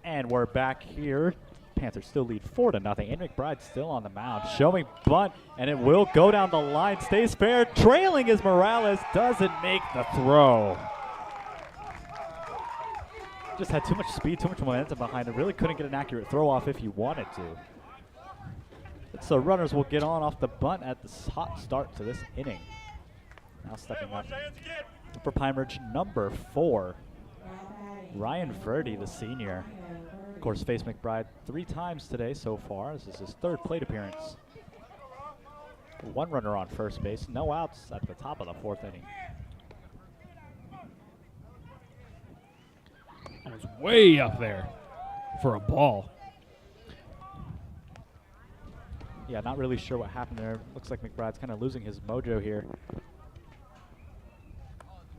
And we're back here. Panthers still lead 4-0. And McBride still on the mound, showing bunt, and it will go down the line. Stays fair. Trailing is Morales. Doesn't make the throw. Just had too much speed, too much momentum behind it. Really couldn't get an accurate throw off if he wanted to. So runners will get on off the bunt at this hot start to this inning. Now stepping up for Pine Ridge, number 4. Ryan Verdi, the senior. Of course, faced McBride 3 times today so far. This is his 3rd plate appearance. 1 runner on first base, no outs at the top of the 4th inning. That was way up there for a ball. Yeah, not really sure what happened there. Looks like McBride's kind of losing his mojo here.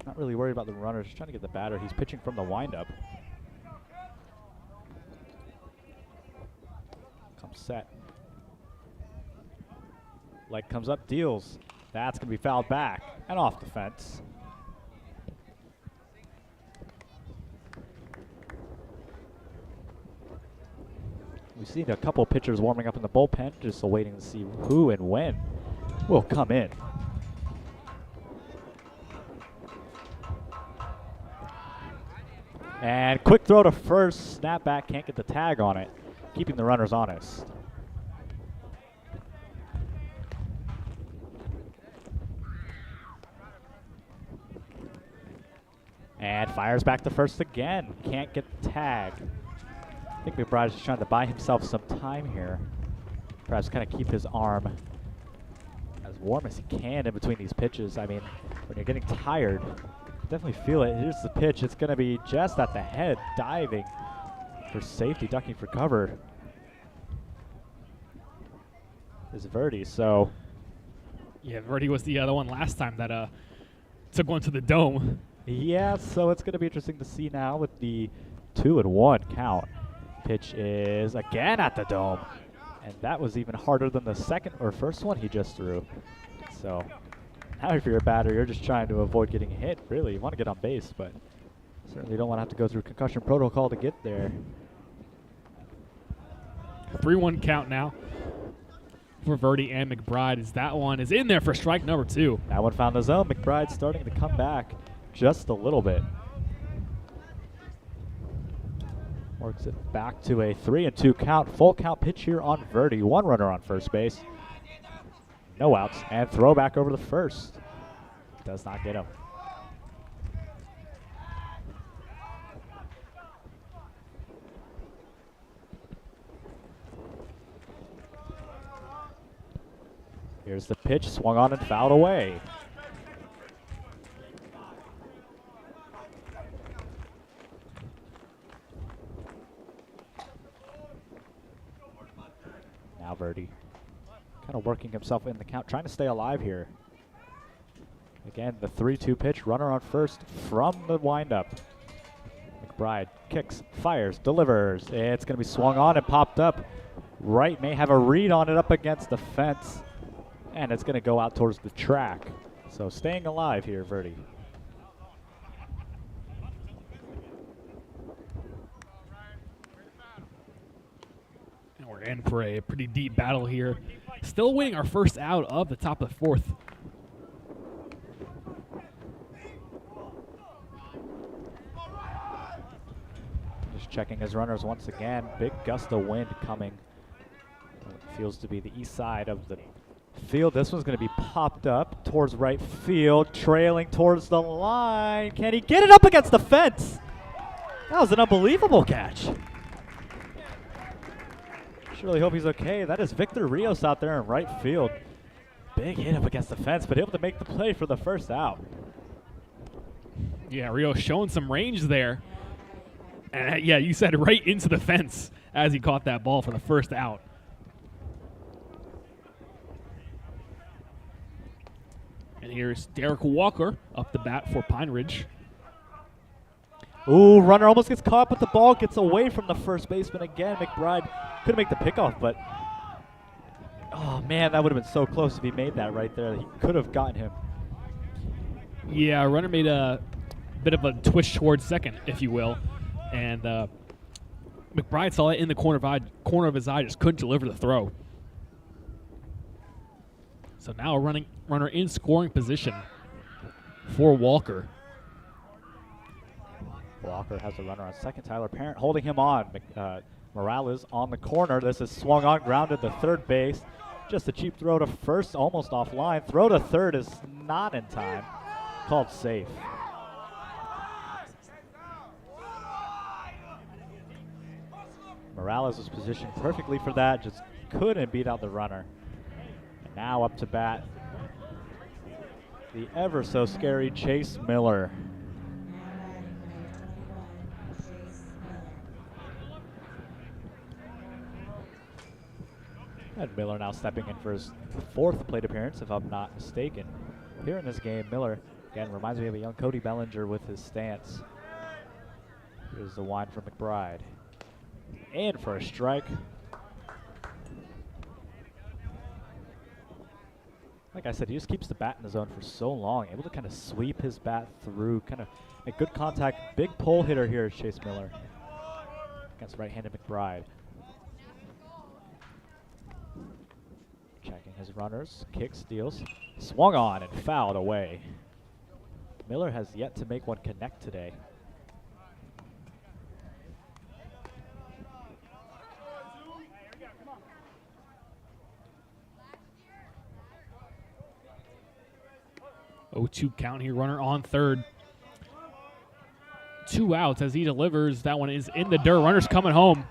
Not really worried about the runners, just trying to get the batter. He's pitching from the windup. Comes set. Leg comes up, deals. That's going to be fouled back and off the fence. We've seen a couple pitchers warming up in the bullpen, just waiting to see who and when will come in. And quick throw to first, snap back, can't get the tag on it, keeping the runners honest. And fires back to first again, can't get the tag. I think McBride is just trying to buy himself some time here. Perhaps kind of keep his arm as warm as he can in between these pitches. I mean, when you're getting tired, definitely feel it. Here's the pitch. It's going to be just at the head, diving for safety, ducking for cover. Is Verdi, so. Yeah, Verdi was the other one last time that took one to the dome. Yeah, so it's going to be interesting to see now with the 2-1 count. Pitch is again at the dome. And that was even harder than the second or first one he just threw. So now if you're a batter, you're just trying to avoid getting hit, really. You want to get on base, but certainly don't want to have to go through concussion protocol to get there. 3-1 count now for Verdi and McBride, as that one is in there for strike number 2. That one found the zone. McBride starting to come back just a little bit. Works it back to a 3-2 count. Full count pitch here on Verdi. 1 runner on first base. No outs. And throw back over the first. Does not get him. Here's the pitch. Swung on and fouled away. Now Verdi kind of working himself in the count, trying to stay alive here. Again, the 3-2 pitch, runner on first from the windup. McBride kicks, fires, delivers. It's going to be swung on and popped up. Wright may have a read on it up against the fence, and it's going to go out towards the track. So staying alive here, Verdi. We're in for a pretty deep battle here. Still waiting our first out of the top of the 4th. Just checking his runners once again. Big gust of wind coming. It feels to be the east side of the field. This one's going to be popped up towards right field, trailing towards the line. Can he get it up against the fence? That was an unbelievable catch. Really hope he's okay. That is Victor Rios out there in right field. Big hit up against the fence, but able to make the play for the first out. Yeah, Rios showing some range there. And yeah, you said right into the fence as he caught that ball for the first out. And here's Derek Walker up the bat for Pine Ridge. Ooh, runner almost gets caught, but the ball gets away from the first baseman again. McBride couldn't make the pickoff, but oh man, that would have been so close if he made that right there. He could have gotten him. Yeah, runner made a bit of a twitch towards second, if you will, and McBride saw it in the corner of his eye, just couldn't deliver the throw. So now a runner in scoring position for Walker. Walker has a runner on second. Tyler Parent holding him on. Morales on the corner. This is swung on, grounded to third base. Just a cheap throw to first, almost offline. Throw to third is not in time. Called safe. Morales was positioned perfectly for that. Just couldn't beat out the runner. And now up to bat, the ever so scary Chase Miller. And Miller now stepping in for his 4th plate appearance, if I'm not mistaken. Here in this game, Miller, again, reminds me of a young Cody Bellinger with his stance. Here's the wind from McBride. And for a strike. Like I said, he just keeps the bat in the zone for so long, able to kind of sweep his bat through, kind of make good contact. Big pull hitter here is Chase Miller against right-handed McBride. Checking his runners, kicks, steals, swung on and fouled away. Miller has yet to make one connect today. Oh, 2 count here, runner on third. 2 outs as he delivers. That one is in the dirt. Runner's coming home.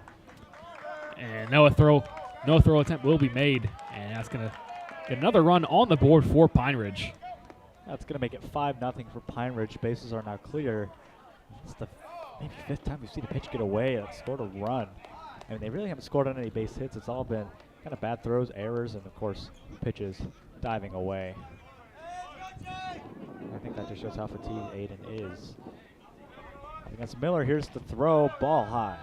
And no throw attempt will be made. And that's going to get another run on the board for Pine Ridge. That's going to make it 5-0 for Pine Ridge. Bases are now clear. It's the maybe 5th time we've seen a pitch get away and scored a run. I mean, they really haven't scored on any base hits. It's all been kind of bad throws, errors, and of course, pitches diving away. I think that just shows how fatigued Aiden is. Against Miller, here's the throw, ball high.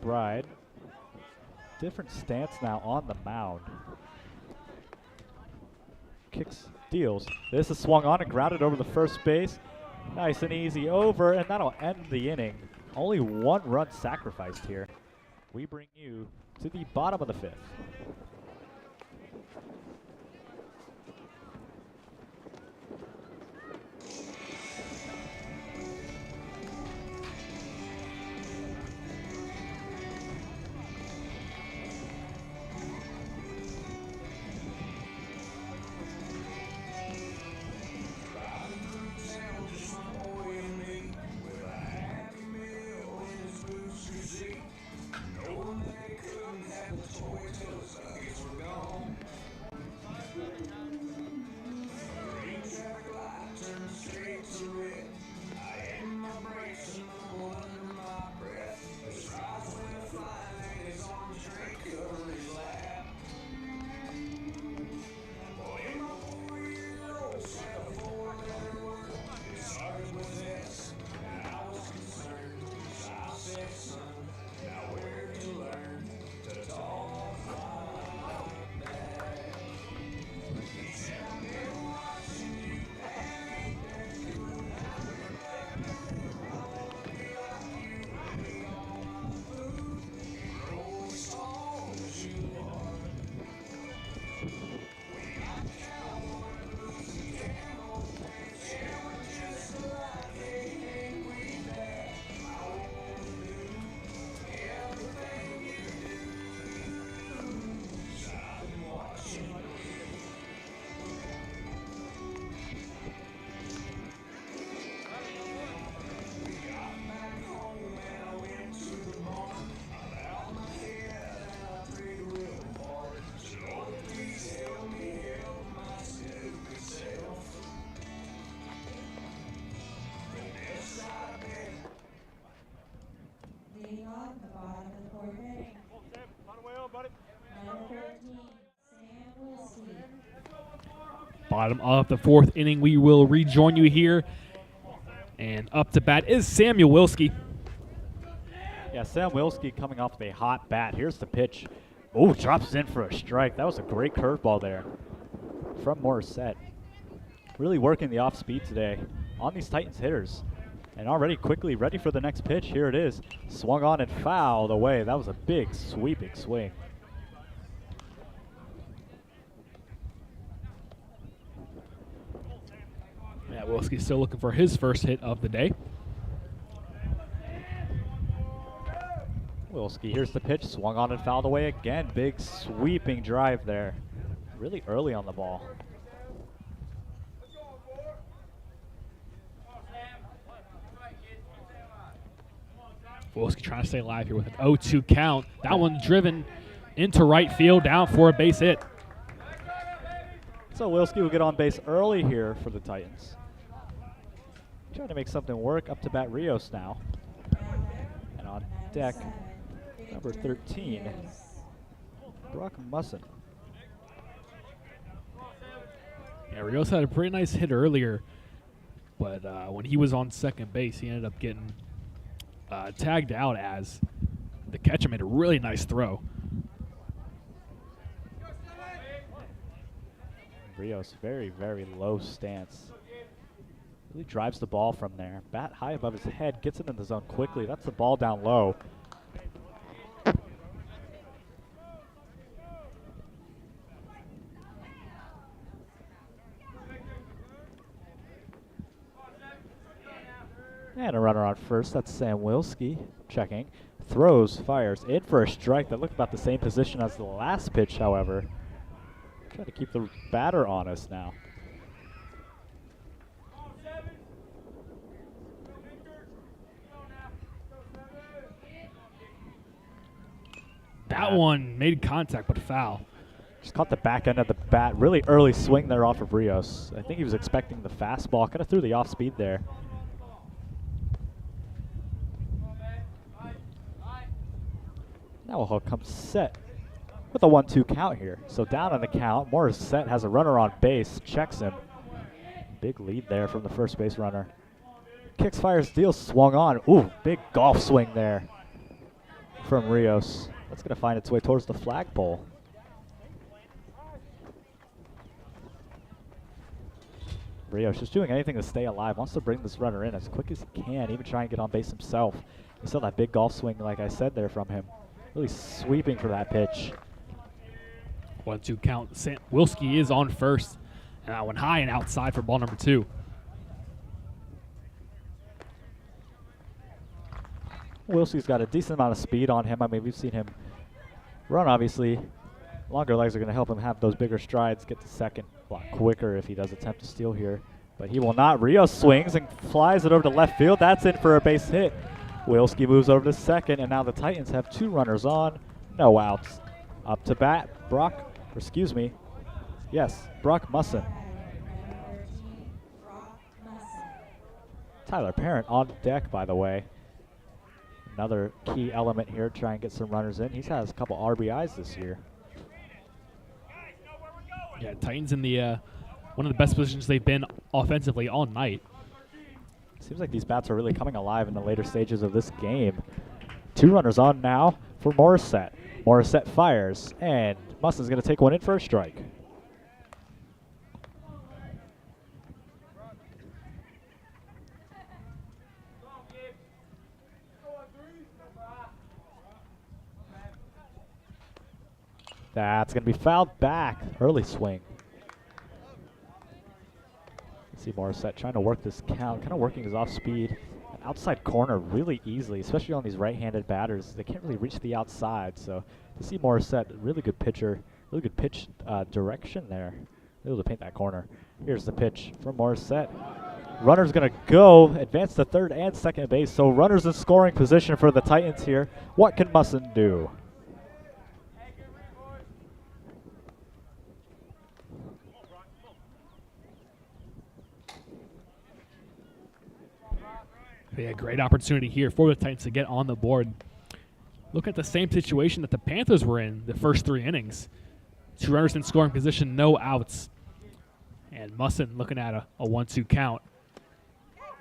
McBride. Different stance now on the mound. Kicks, deals. This is swung on and grounded over the first base. Nice and easy over, and that'll end the inning. Only 1 run sacrificed here. We bring you to the bottom of the 5th. Bottom of the 4th inning, we will rejoin you here. And up to bat is Samuel Wilski. Yeah, Sam Wilski coming off with a hot bat. Here's the pitch. Oh, drops in for a strike. That was a great curveball there from Morissette. Really working the off speed today on these Titans hitters. And already quickly ready for the next pitch. Here it is. Swung on and fouled away. That was a big sweeping swing. Yeah, Wilski's still looking for his first hit of the day. Wilski, here's the pitch. Swung on and fouled away again. Big sweeping drive there. Really early on the ball. Wilski trying to stay alive here with an 0-2 count. That one driven into right field, down for a base hit. So Wilski will get on base early here for the Titans. Trying to make something work. Up to bat Rios now. And on deck, number 13, Brock Musson. Yeah, Rios had a pretty nice hit earlier, but when he was on second base, he ended up getting tagged out as the catcher made a really nice throw. Rios, very, very low stance. Really drives the ball from there. Bat high above his head, gets it in the zone quickly. That's the ball down low. And a runner on first. That's Sam Wilski checking. Throws, fires in for a strike that looked about the same position as the last pitch, however. Trying to keep the batter honest now. That one made contact but foul. Just caught the back end of the bat. Really early swing there off of Rios. I think he was expecting the fastball. Kind of threw the off speed there. Now he'll come set with a 1-2 count here. So down on the count. Morissette has a runner on base. Checks him. Big lead there from the first base runner. Kicks, fires, deals, swung on. Ooh, big golf swing there from Rios. That's going to find its way towards the flagpole. Rios just doing anything to stay alive. Wants to bring this runner in as quick as he can, even try and get on base himself. You saw that big golf swing, like I said there from him. Really sweeping for that pitch. 1-2 count. Wilski is on first. And that one high and outside for ball number 2. Wilski's got a decent amount of speed on him. I mean, we've seen him run, obviously. Longer legs are going to help him have those bigger strides, get to second a lot quicker if he does attempt to steal here. But he will not. Rios swings and flies it over to left field. That's in for a base hit. Wilski moves over to second, and now the Titans have 2 runners on, no outs. Up to bat, Brock Musson. Tyler Parent on deck, by the way. Another key element here, try and get some runners in. He's has a couple RBIs this year. Yeah, Titans in the one of the best positions they've been offensively all night. Seems like these bats are really coming alive in the later stages of this game. 2 runners on now for Morissette. Morissette fires, and Musson's going to take one in for a strike. That's going to be fouled back. Early swing. See Morissette trying to work this count, kind of working his off speed. An outside corner really easily, especially on these right-handed batters. They can't really reach the outside, so to see Morissette, really good pitcher, really good pitch direction there. Able to paint that corner. Here's the pitch from Morissette. Runner's going to go, advance to third and second base, so runners in scoring position for the Titans here. What can Musson do? Yeah, great opportunity here for the Titans to get on the board. Look at the same situation that the Panthers were in the first 3 innings. 2 runners in scoring position, no outs. And Musson looking at a 1-2 count.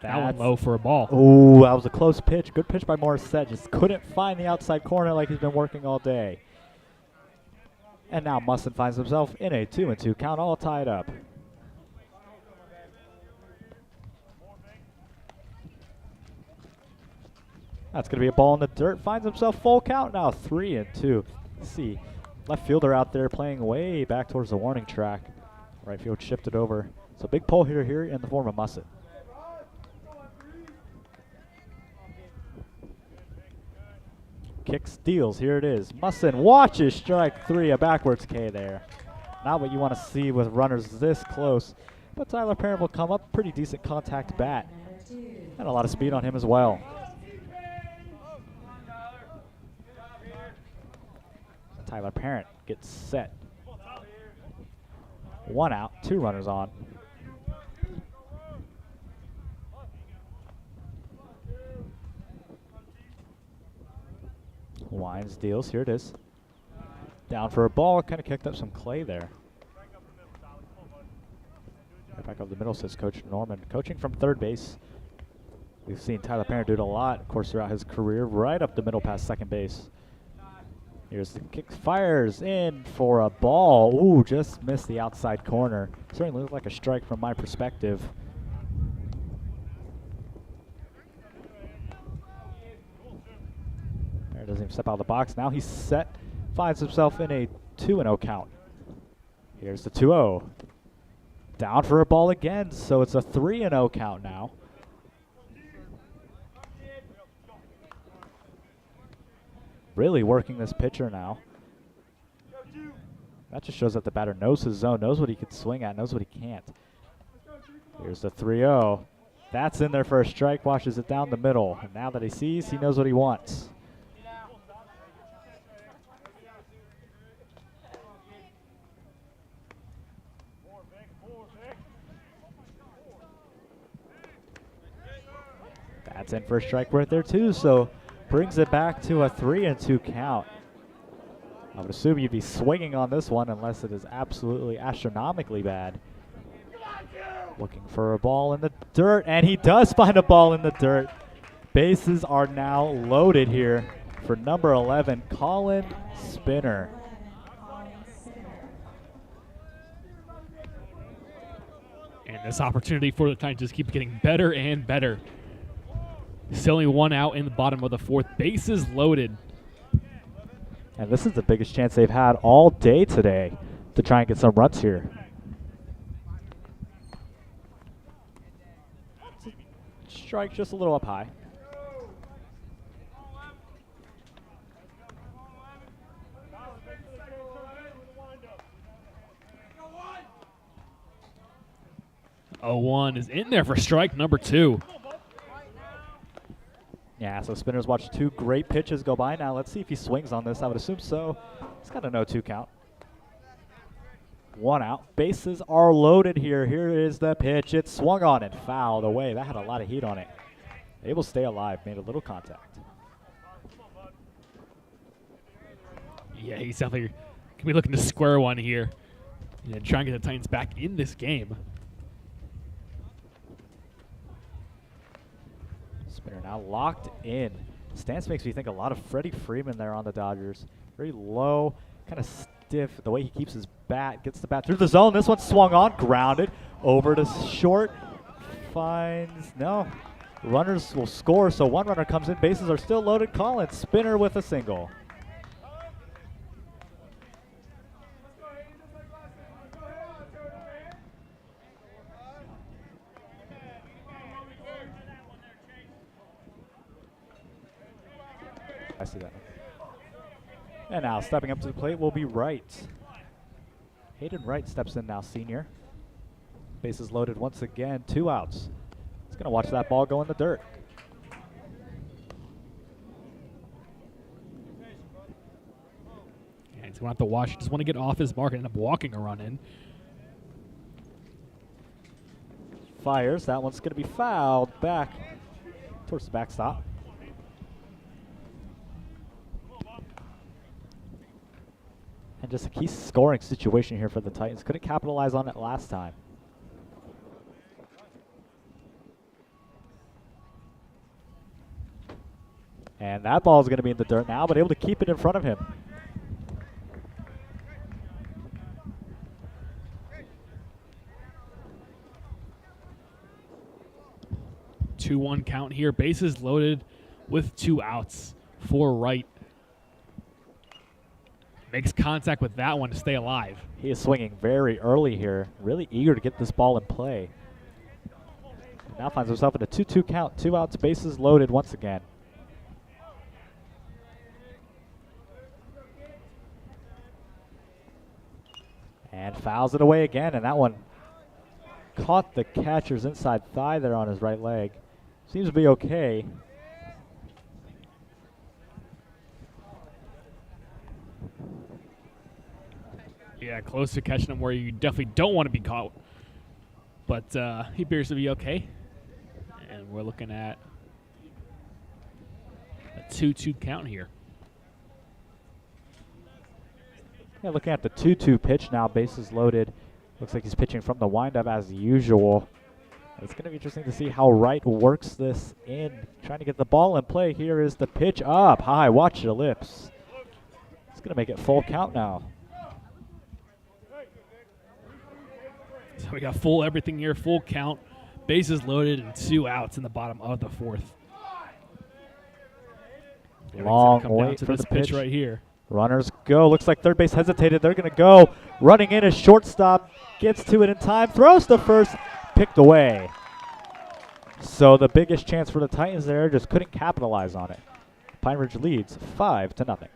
That one low for a ball. Oh, that was a close pitch. Good pitch by Morissette. Just couldn't find the outside corner like he's been working all day. And now Musson finds himself in a 2-2 count, all tied up. That's going to be a ball in the dirt. Finds himself full count now, 3-2. Let's see, left fielder out there playing way back towards the warning track. Right field shifted over. So big pull hitter here in the form of Musson. Kick steals, here it is. Musson watches strike 3, a backwards K there. Not what you want to see with runners this close. But Tyler Parent will come up, pretty decent contact bat. And a lot of speed on him as well. Tyler Parent gets set. 1 out, 2 runners on. Wines deals, here it is. Down for a ball, kind of kicked up some clay there. Right back up the middle, says Coach Norman. Coaching from third base. We've seen Tyler Parent do it a lot, of course, throughout his career, right up the middle past second base. Here's the kick, fires in for a ball. Ooh, just missed the outside corner. Certainly looked like a strike from my perspective. There doesn't even step out of the box. Now he's set, finds himself in a 2-0 count. Here's the 2-0. Down for a ball again, so it's a 3-0 count now. Really working this pitcher now. That just shows that the batter knows his zone, knows what he can swing at, knows what he can't. Here's the 3-0. That's in there for a strike, washes it down the middle. And now that he sees, he knows what he wants. That's in for a strike right there too, so brings it back to a 3-2 count. I would assume you'd be swinging on this one unless it is absolutely astronomically bad. Looking for a ball in the dirt, and he does find a ball in the dirt. Bases are now loaded here for number 11, Colin Spinner. And this opportunity for the Titans just keeps getting better and better. Still only one out in the bottom of the fourth. Bases loaded. And this is the biggest chance they've had all day today to try and get some runs here. Strike just a little up high. Oh, 1 is in there for strike number 2. Yeah, so Spinner's watched 2 great pitches go by now. Let's see if he swings on this. I would assume so. He's got a no 2 count. 1 out. Bases are loaded here. Here is the pitch. It's swung on and fouled away. That had a lot of heat on it. Able to stay alive. Made a little contact. Yeah, he's definitely going to be looking to square one here. And try and get the Titans back in this game. Spinner now locked in. Stance makes me think a lot of Freddie Freeman there on the Dodgers. Very low, kind of stiff. The way he keeps his bat, gets the bat through the zone. This one swung on, grounded over to short. Finds, no. Runners will score, so 1 runner comes in. Bases are still loaded. Colin Spinner with a single. I see that. And now stepping up to the plate will be Wright. Hayden Wright steps in now, senior. Bases loaded once again, 2 outs. He's going to watch that ball go in the dirt. And he's going to have to watch. Just want to get off his mark and end up walking a run in. Fires. That one's going to be fouled back towards the backstop. And just a key scoring situation here for the Titans. Couldn't capitalize on it last time. And that ball is going to be in the dirt now, but able to keep it in front of him. Two 2-1 count here. Bases loaded with 2 outs for Wright. Makes contact with that one to stay alive. He is swinging very early here, really eager to get this ball in play. Now finds himself in a 2-2 count, 2 outs, bases loaded once again. And fouls it away again, and that one caught the catcher's inside thigh there on his right leg. Seems to be okay. Yeah, close to catching him where you definitely don't want to be caught. But he appears to be okay. And we're looking at a 2-2 count here. Yeah, looking at the 2-2 pitch now, bases loaded. Looks like he's pitching from the windup as usual. It's going to be interesting to see how Wright works this in, trying to get the ball in play. Here is the pitch up high. Watch your lips. It's going to make it full count now. So we got full everything here, full count, bases loaded, and 2 outs in the bottom of the 4th. Long come down wait to for this the pitch. right here. Runners go. Looks like third base hesitated. They're going to go. Running in as shortstop. Gets to it in time. Throws to first. Picked away. So the biggest chance for the Titans there, just couldn't capitalize on it. Pine Ridge leads 5-0.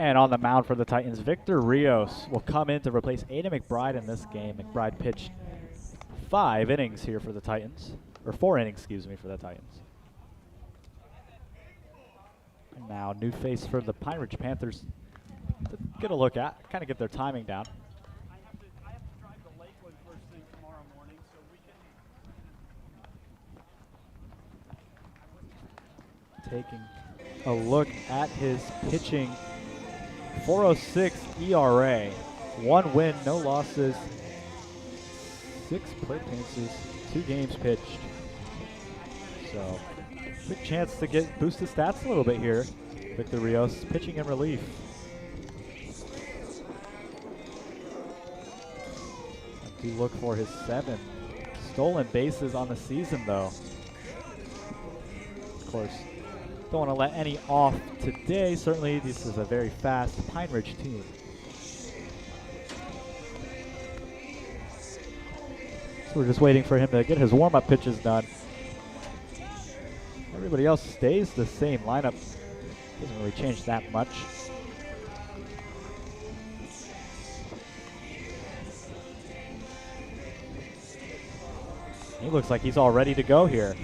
And on the mound for the Titans, Victor Rios will come in to replace Aiden McBride in this game. McBride pitched 5 innings here for the Titans, or 4 innings, excuse me, for the Titans. And now new face for the Pine Ridge Panthers to get a look at, kind of get their timing down. I have to drive to Lakewood first thing tomorrow morning, so we can. Taking a look at his pitching. 4.06 ERA, 1 win, no losses, 6 plate appearances, 2 games pitched. So, big chance to boost his stats a little bit here. Victor Rios pitching in relief. I do look for his 7 stolen bases on the season, though. Of course, don't want to let any off today. Certainly, this is a very fast Pine Ridge team. So we're just waiting for him to get his warm-up pitches done. Everybody else stays the same lineup. Doesn't really change that much. He looks like he's all ready to go here.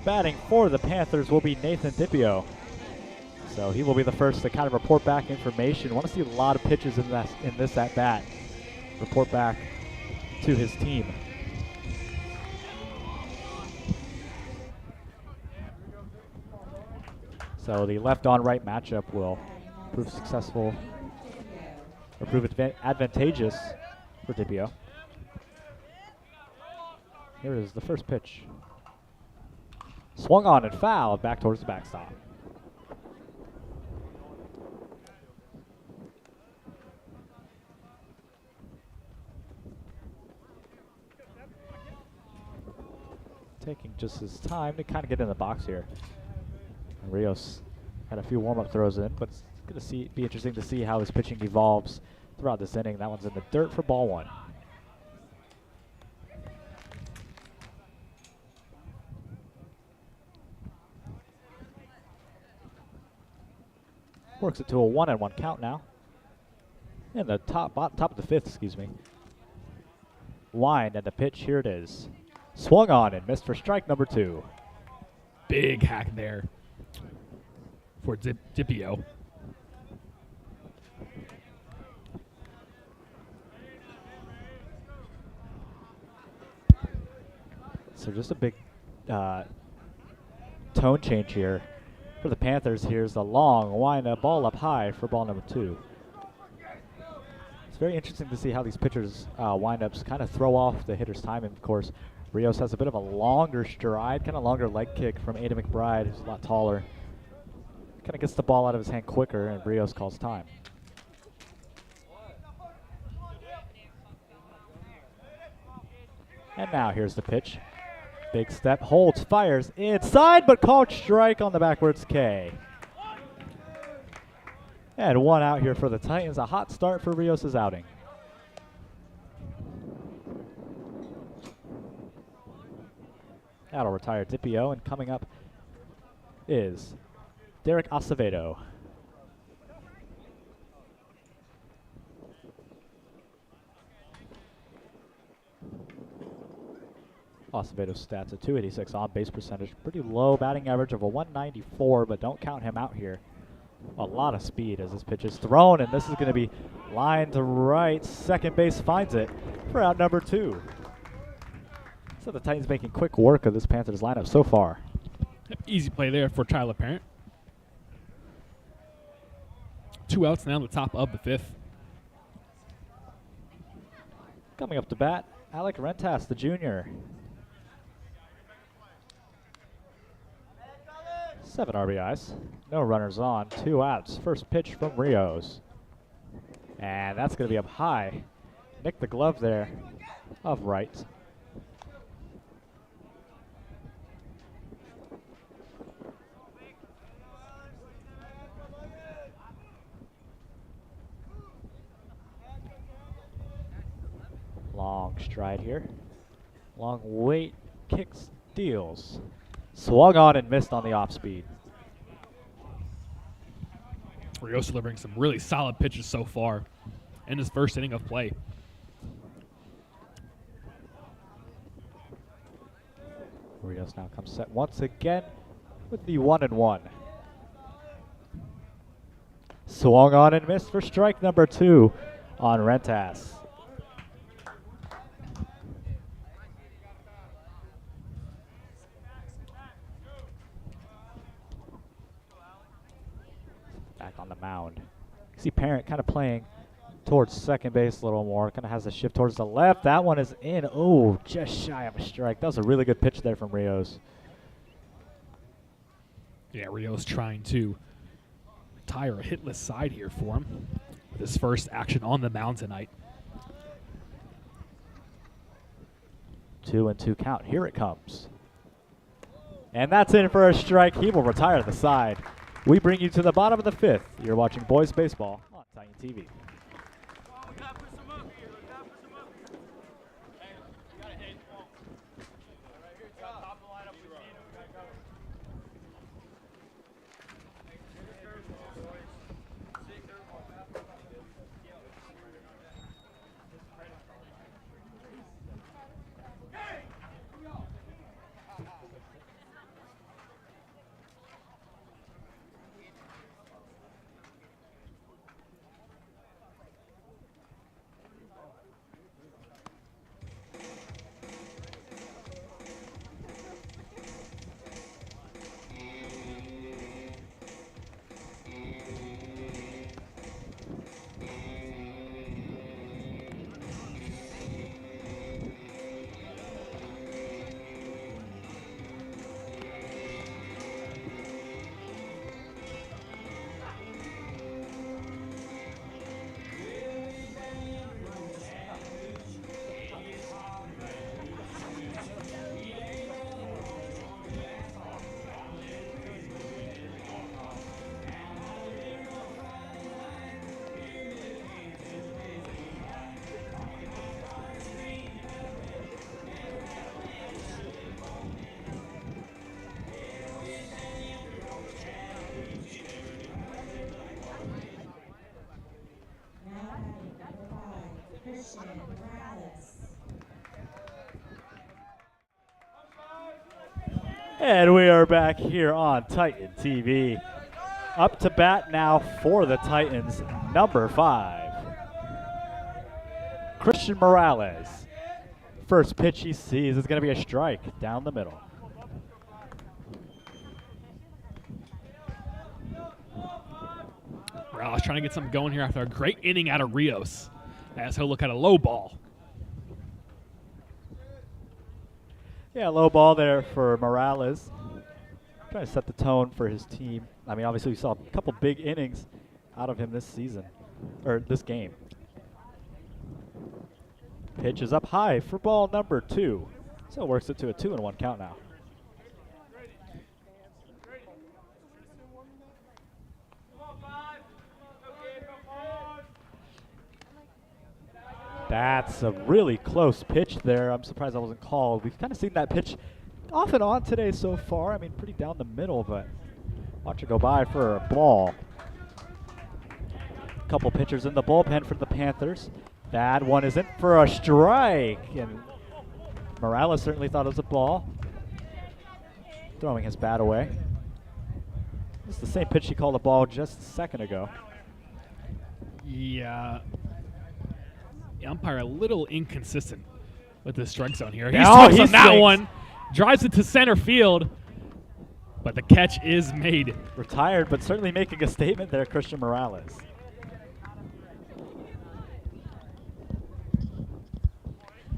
Batting for the Panthers will be Nathan Dipio. So he will be the first to kind of report back information. Want to see a lot of pitches in this at-bat. Report back to his team. So the left-on-right matchup will prove successful, or prove advantageous for Dipio. Here is the first pitch. Swung on and fouled back towards the backstop. Taking just his time to kind of get in the box here. And Rios had a few warm-up throws in, but it's going to be interesting to see how his pitching evolves throughout this inning. That one's in the dirt for ball 1. Works it to a 1-1 count now. In the top of the 5th, excuse me. Wind and the pitch, here it is. Swung on and missed for strike number 2. Big hack there for Dipio. So just a big tone change here for the Panthers. Here's the long wind up, ball up high for ball number 2. It's very interesting to see how these pitchers windups kind of throw off the hitter's timing. Of course, Rios has a bit of a longer stride, kind of longer leg kick from Aiden McBride, who's a lot taller. Kind of gets the ball out of his hand quicker, and Rios calls time. And now here's the pitch. Big step, holds, fires inside, but called strike on the backwards K. And 1 out here for the Titans. A hot start for Rios' outing. That'll retire Dipio, and coming up is Derek Acevedo. Acevedo's stats, a 286 on-base percentage, pretty low batting average of a 194, but don't count him out here. A lot of speed as this pitch is thrown, and this is going to be lined to right. Second base finds it for out number 2. So the Titans making quick work of this Panthers lineup so far. Easy play there for Tyler Parent. 2 outs now in the top of the 5th. Coming up to bat, Alec Rentas, the junior. 7 RBIs, no runners on, 2 outs. First pitch from Rios. And that's going to be up high. Nick the glove there of right. Long stride here. Long wait, kicks, deals. Swung on and missed on the off speed. Rios delivering some really solid pitches so far in this first inning of play. Rios now comes set once again with the 1-1. Swung on and missed for strike number 2 on Rentas. Back on the mound. See Parent kind of playing towards second base a little more. Kind of has a shift towards the left. That one is in. Oh, just shy of a strike. That was a really good pitch there from Rios. Yeah, Rios trying to retire a hitless side here for him with his first action on the mound tonight. 2-2 count. Here it comes. And that's in for a strike. He will retire the side. We bring you to the bottom of the 5th. You're watching Boys Baseball on Titan TV. And we are back here on Titan TV. Up to bat now for the Titans, number 5, Christian Morales. First pitch he sees is going to be a strike down the middle. Morales trying to get something going here after a great inning out of Rios, as he'll look at a low ball. Yeah, low ball there for Morales. Trying to set the tone for his team. I mean, obviously we saw a couple big innings out of him this season, or this game. Pitch is up high for ball number 2. So it works it to a 2-1 count now. That's a really close pitch there. I'm surprised that wasn't called. We've kind of seen that pitch off and on today so far. I mean, pretty down the middle, but watch it go by for a ball. Couple pitchers in the bullpen for the Panthers. That one is in for a strike, and Morales certainly thought it was a ball. Throwing his bat away. This is the same pitch he called a ball just a second ago. Yeah. The umpire a little inconsistent with the strike zone here. He Oh, swings he on that swings. one, drives it to center field, but the catch is made. Retired, but certainly making a statement there, Christian Morales.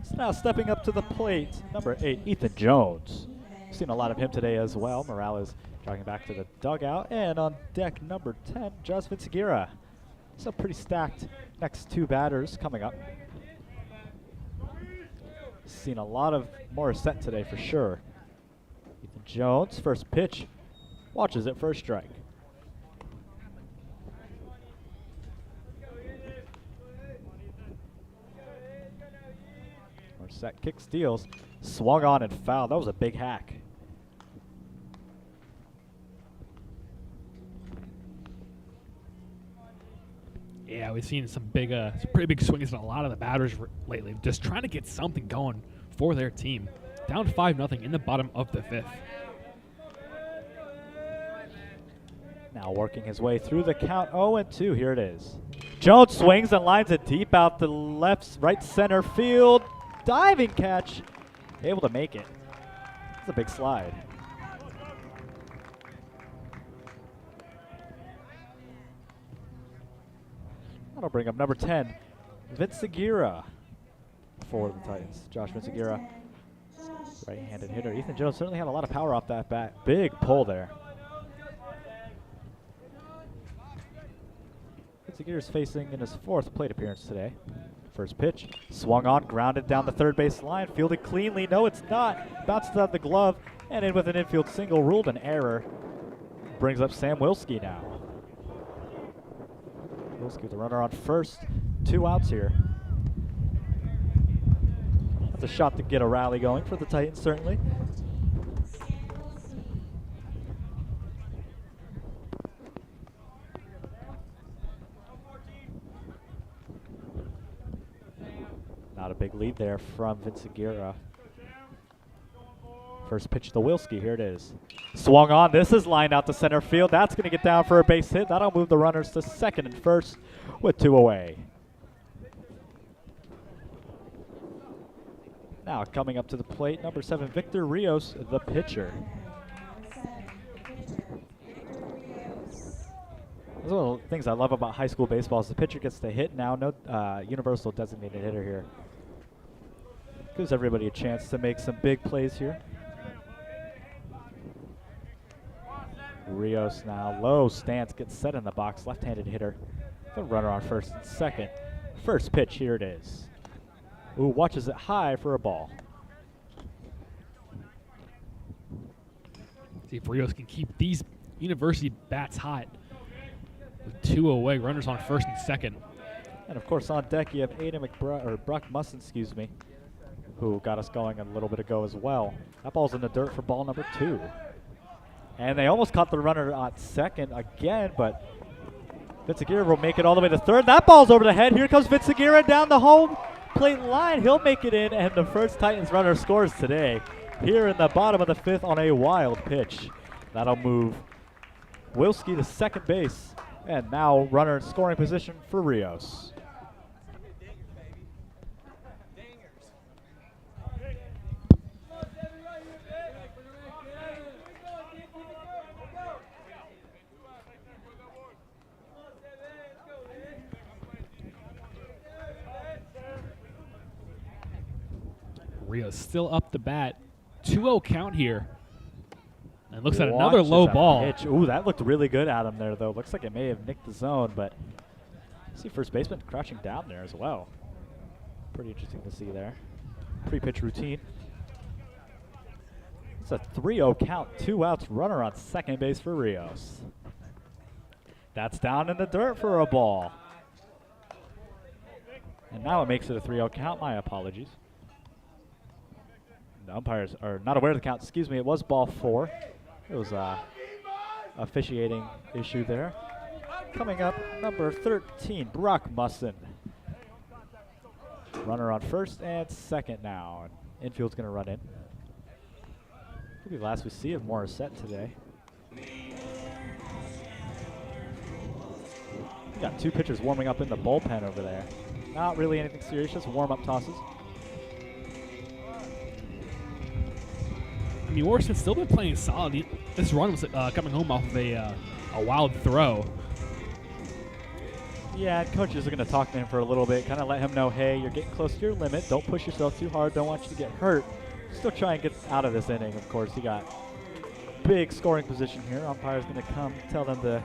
So now stepping up to the plate, number 8, Ethan Jones. Seen a lot of him today as well. Morales jogging back to the dugout, and on deck number 10, Jasmine Segura. So pretty stacked next 2 batters coming up. Seen a lot of Morissette today for sure. Ethan Jones, first pitch, watches it for a strike. Morissette kick steals, swung on and fouled. That was a big hack. Yeah, we've seen some pretty big swings in a lot of the batters lately, just trying to get something going for their team. Down 5-0 in the bottom of the 5th. Now working his way through the count, 0-2, here it is. Jones swings and lines it deep out the right center field. Diving catch, able to make it. It's a big slide. That'll bring up number 10, Vince Aguirre for the Titans. Josh Vince Aguirre, right-handed hitter. Ethan Jones certainly had a lot of power off that bat. Big pull there. Vince Aguirre is facing in his 4th plate appearance today. First pitch, swung on, grounded down the third base line, fielded cleanly. No, it's not. Bounced out the glove, and in with an infield single, ruled an error. Brings up Sam Wilski now. Wilski with the runner on first. 2 outs here. That's a shot to get a rally going for the Titans, certainly. Not a big lead there from Vince Aguirre. First pitch to Wilski, here it is. Swung on, this is lined out to center field. That's going to get down for a base hit. That'll move the runners to second and first with 2 away. Now coming up to the plate, number 7, Victor Rios, the pitcher. That's one of the things I love about high school baseball is the pitcher gets to hit now. No universal designated hitter here. Gives everybody a chance to make some big plays here. Rios now, low stance, gets set in the box, left-handed hitter. The runner on first and second. First pitch, here it is. Ooh, watches it high for a ball. See if Rios can keep these University bats hot. With 2 away, runners on first and second. And of course on deck you have Brock Musson, who got us going a little bit ago as well. That ball's in the dirt for ball number 2. And they almost caught the runner on second again, but Vince Aguirre will make it all the way to third. That ball's over the head. Here comes Vince Aguirre down the home plate line. He'll make it in, and the first Titans runner scores today here in the bottom of the 5th on a wild pitch. That'll move Wilski to second base, and now runner in scoring position for Rios. Rios still up the bat. 2-0 count here. And looks at another low ball. Pitch. Ooh, that looked really good at him there, though. Looks like it may have nicked the zone, but I see first baseman crouching down there as well. Pretty interesting to see there. Pre-pitch routine. It's a 3-0 count. 2 outs, runner on second base for Rios. That's down in the dirt for a ball. And now it makes it a 3-0 count. My apologies. The umpires are not aware of the count. Excuse me, it was ball 4. It was a officiating issue there. Coming up, number 13, Brock Musson. Runner on first and second now. And infield's going to run in. Could be the last we see of Morissette today. We got 2 pitchers warming up in the bullpen over there. Not really anything serious, just warm-up tosses. I mean, Morissette's still been playing solid. This run was coming home off of a wild throw. Yeah, and coaches are going to talk to him for a little bit, kind of let him know, hey, you're getting close to your limit. Don't push yourself too hard. Don't want you to get hurt. Still try and get out of this inning, of course. You got big scoring position here. Umpire's going to come, tell them to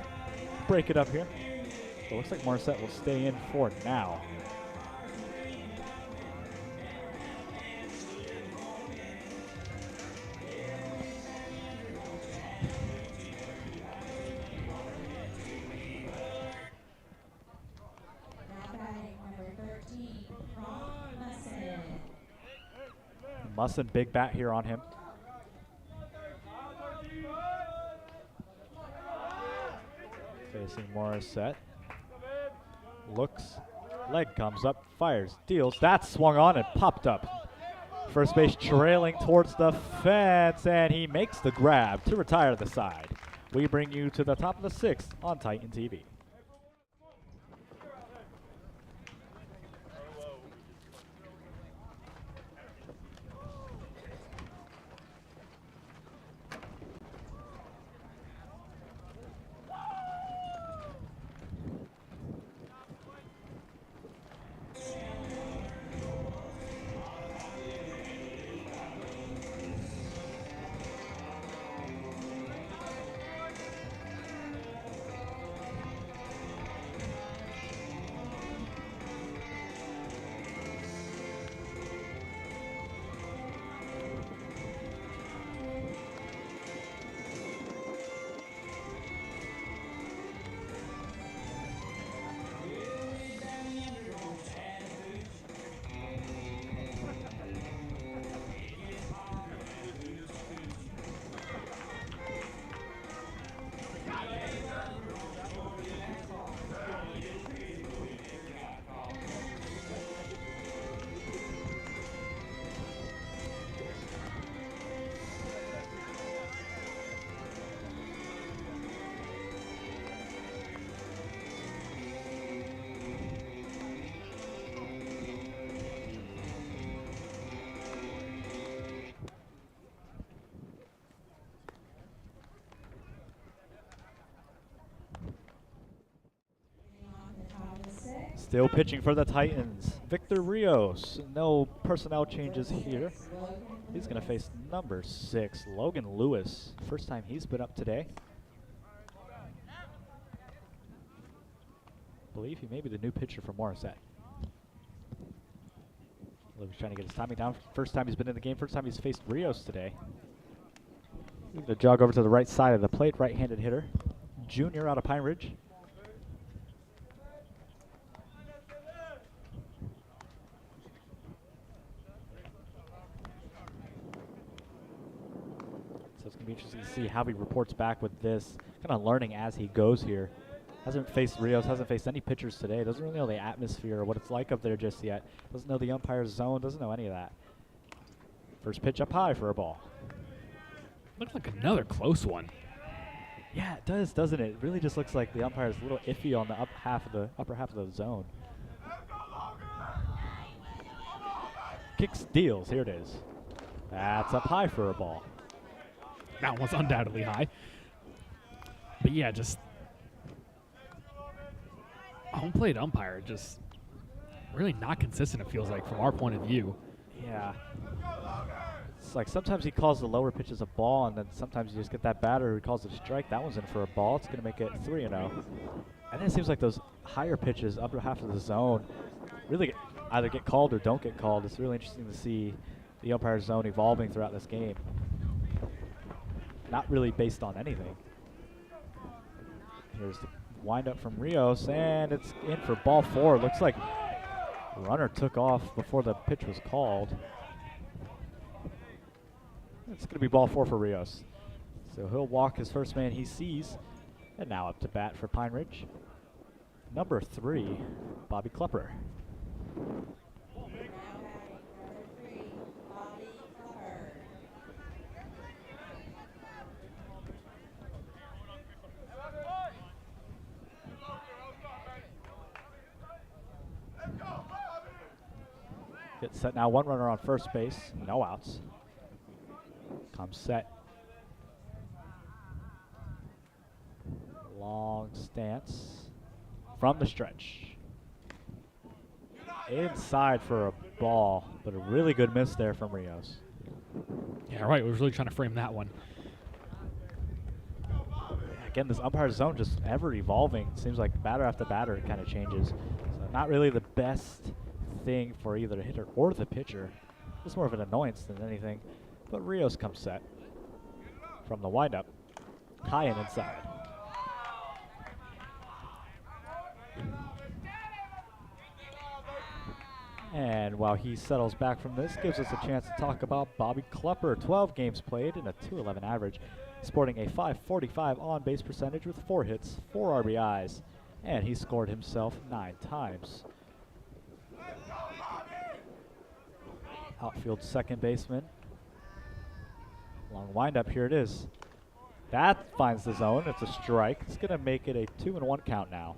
break it up here. So it looks like Morissette will stay in for now. Musson, big bat here on him. Facing Morissette. looks, leg comes up, fires, deals. That swung on and popped up. First base trailing towards the fence, and he makes the grab to retire to the side. We bring you to the top of the sixth on Titan TV. Still pitching for the Titans, Victor Rios. No personnel changes here. He's going to face number 6, Logan Lewis. First time he's been up today. I believe he may be the new pitcher for Morissette. Lewis trying to get his timing down. First time he's been in the game, first time he's faced Rios today. He's going to jog over to the right side of the plate, right-handed hitter. Junior out of Pine Ridge. It's going to be interesting to see how he reports back with this, kind of learning as he goes here. Hasn't faced Rios, hasn't faced any pitchers today. Doesn't really know the atmosphere or what it's like up there just yet. Doesn't know the umpire's zone, doesn't know any of that. First pitch up high for a ball. Looks like another close one. Yeah, it does, doesn't it? It really just looks like the umpire's a little iffy on the upper half of the zone. Kick steals, here it is. That's up high for a ball. That one's undoubtedly high. But yeah, just home plate umpire, just really not consistent, it feels like, from our point of view. Yeah. It's like sometimes he calls the lower pitches a ball, and then sometimes you just get that batter who calls it a strike. That one's in for a ball. It's going to make it 3-0. And then it seems like those higher pitches, upper half of the zone, really either get called or don't get called. It's really interesting to see the umpire's zone evolving throughout this game. Not really based on anything. Here's the windup from Rios, and it's in for ball 4. Looks like the runner took off before the pitch was called. It's going to be ball 4 for Rios. So he'll walk his first man he sees. And now up to bat for Pine Ridge. Number 3, Bobby Klepper. Get set now, one runner on first base, no outs. Comes set. Long stance from the stretch. Inside for a ball, but a really good miss there from Rios. Yeah, right. We were really trying to frame that one. Again, this umpire zone just ever evolving. Seems like batter after batter it kind of changes. So not really the best thing for either the hitter or the pitcher. It's more of an annoyance than anything. But Rios comes set from the windup, high and inside. And while he settles back from this, gives us a chance to talk about Bobby Klepper. 12 games played and a .211 average, sporting a .545 on-base percentage with 4 hits, 4 RBIs. And he scored himself 9 times. Outfield second baseman. Long windup, here it is. That finds the zone. It's a strike. It's going to make it a 2-1 count now.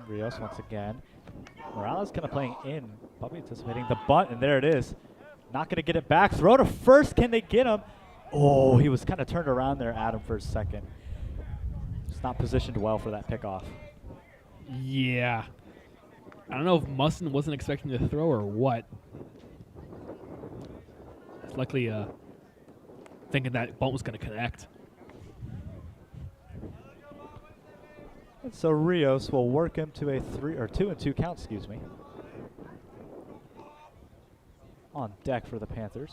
Rios once again. Morales kind of playing in, probably anticipating the bunt, and there it is. Not going to get it back. Throw to first. Can they get him? Oh, he was kind of turned around there, Adam, for a second. Just not positioned well for that pickoff. Yeah. I don't know if Musson wasn't expecting to throw or what. It's likely thinking that bunt was going to connect. And so Rios will work him to a 2-2 count, excuse me. On deck for the Panthers.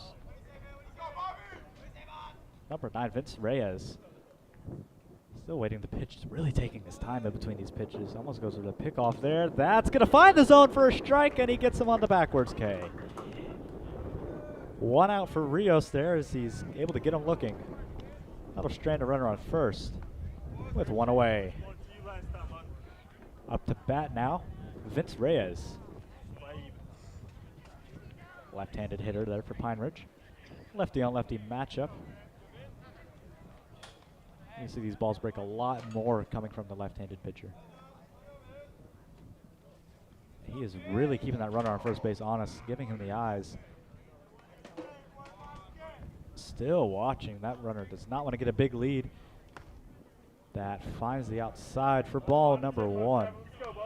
Number 9, Vince Reyes. Still waiting the pitch. Really taking his time in between these pitches. Almost goes for the pickoff there. That's going to find the zone for a strike, and he gets him on the backwards K. 1 out for Rios there as he's able to get him looking. That'll strand a runner on first with 1 away. Up to bat now, Vince Reyes. Left-handed hitter there for Pine Ridge. Lefty on lefty matchup. You see these balls break a lot more coming from the left-handed pitcher. He is really keeping that runner on first base honest, giving him the eyes. Still watching. That runner does not want to get a big lead. That finds the outside for ball number 1.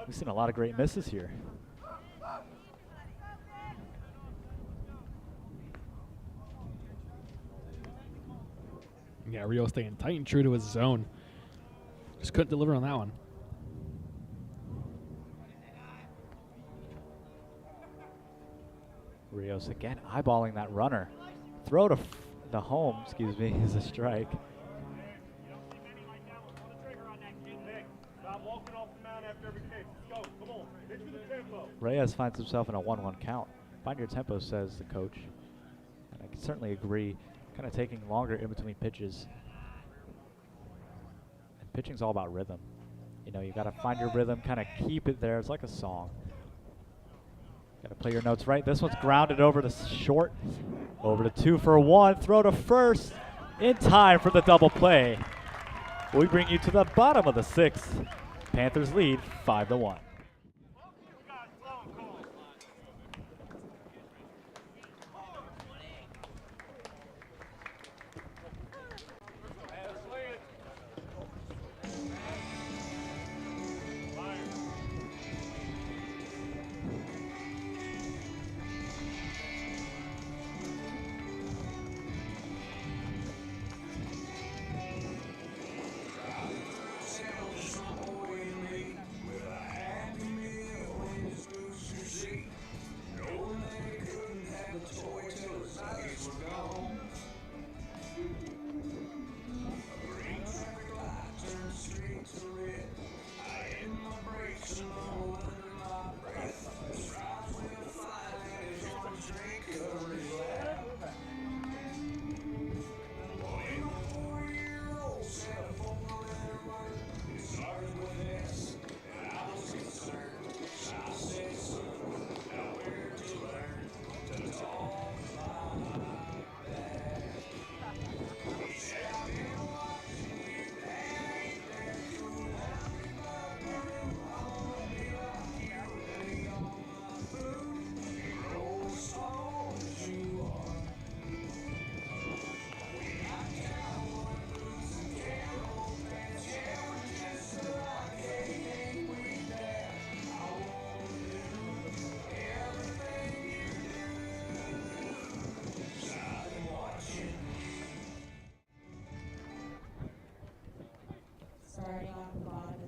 We've seen a lot of great misses here. Yeah, Rio staying tight and true to his zone. Just couldn't deliver on that one. Rios again eyeballing that runner. Throw to the home, excuse me, is a strike. Reyes finds himself in a 1-1 count. Find your tempo, says the coach. And I can certainly agree. Kind of taking longer in between pitches. And pitching's all about rhythm. You know, you got to find your rhythm, kind of keep it there. It's like a song. Got to play your notes right. This one's grounded over to short. Over to 2 for 1. Throw to first in time for the double play. We bring you to the bottom of the 6th. Panthers lead 5-1.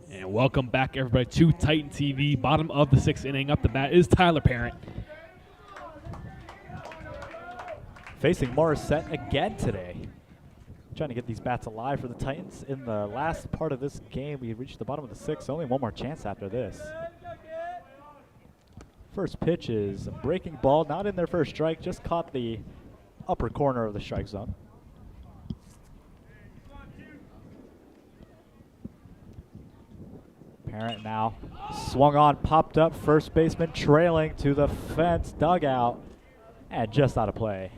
And welcome back, everybody, to Titan TV. Bottom of the 6th inning. Up the bat is Tyler Parent. Facing Morissette again today. trying to get these bats alive for the Titans. In the last part of this game, we reached the bottom of the 6th. Only one more chance after this. First pitch is a breaking ball, not in their first strike, just caught the upper corner of the strike zone. Parent now swung on, popped up, first baseman trailing to the fence, dugout, and just out of play.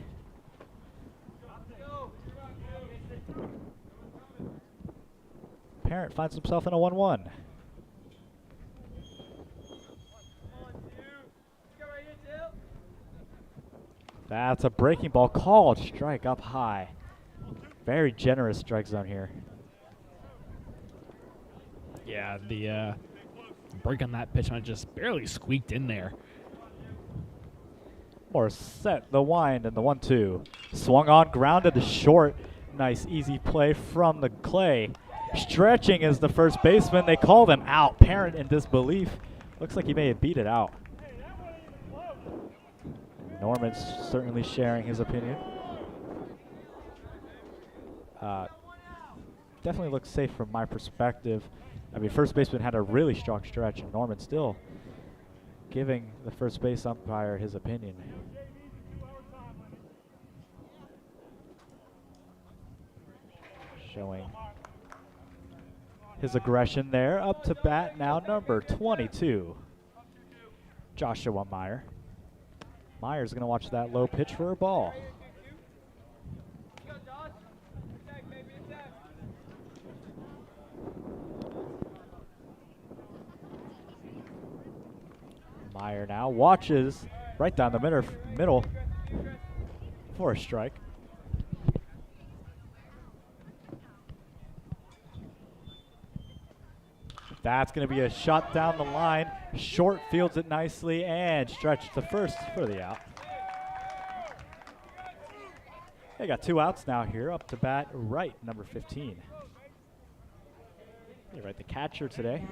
Parent finds himself in a 1-1. That's a breaking ball called. Strike up high. Very generous strike zone here. Yeah, the break on that pitch on just barely squeaked in there. Morissette, the wind, and the 1-2. Swung on, grounded to short. Nice, easy play from the Clay. Stretching is the first baseman. They called him out. Parent in disbelief. Looks like he may have beat it out. Norman's certainly sharing his opinion. Definitely looks safe from my perspective. I mean, first baseman had a really strong stretch, and Norman still giving the first base umpire his opinion. Showing his aggression there. Up to bat now, number 22, Joshua Meyer. Meyer's going to watch that low pitch for a ball. Meyer now watches right down the middle for a strike. That's going to be a shot down the line. Short fields it nicely and stretched to first for the out. They got 2 outs now here. Up to bat right, number 15. They right, the catcher today.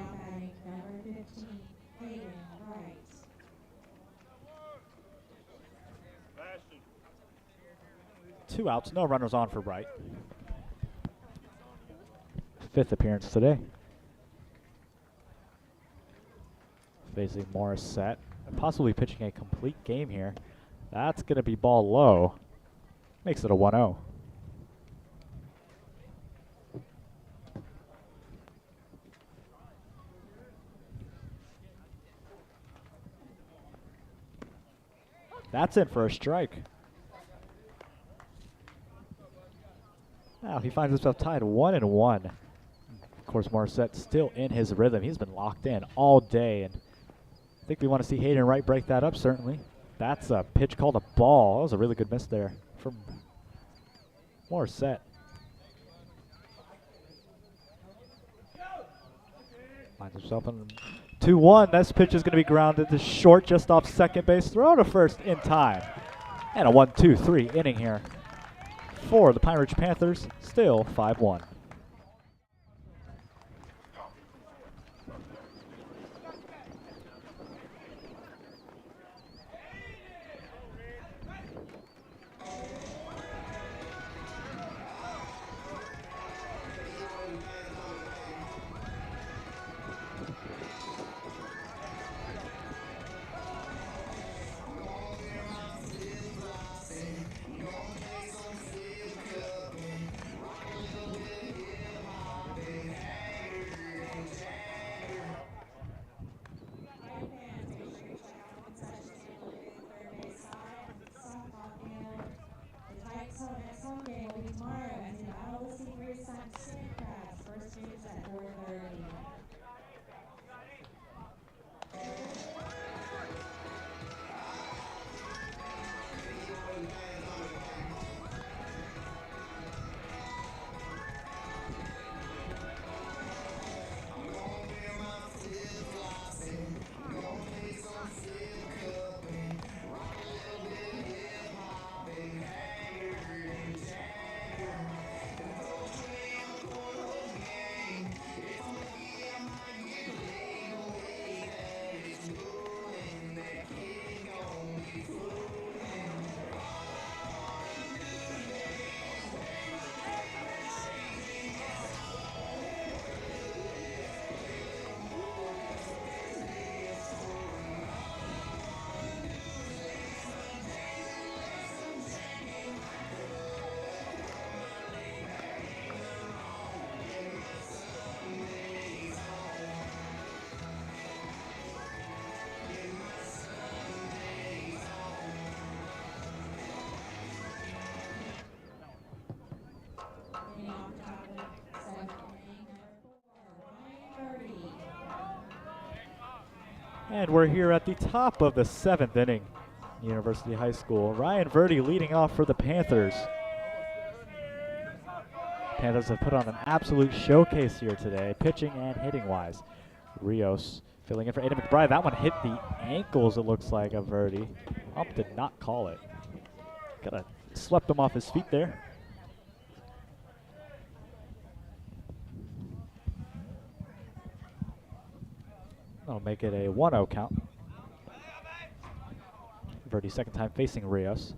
Two outs, no runners on for Bright. 5th appearance today. Facing Morissette, possibly pitching a complete game here. That's going to be ball low. Makes it a 1-0. That's in for a strike. Now he finds himself tied 1-1. Of course, Morissette still in his rhythm. He's been locked in all day, and I think we want to see Hayden Wright break that up, certainly. That's a pitch called a ball. That was a really good miss there from Morissette. Finds himself in 2-1. This pitch is going to be grounded to short, just off second base. Throw to first in time. And a 1-2-3 inning here for the Pine Ridge Panthers. Still 5-1. And we're here at the top of the 7th inning. University High School. Ryan Verdi leading off for the Panthers. Panthers have put on an absolute showcase here today, pitching and hitting wise. Rios filling in for Aiden McBride. That one hit the ankles, it looks like, of Verdi. Ump did not call it. Kinda swept him off his feet there. That'll make it a 1-0 count. Verdi second time facing Rios.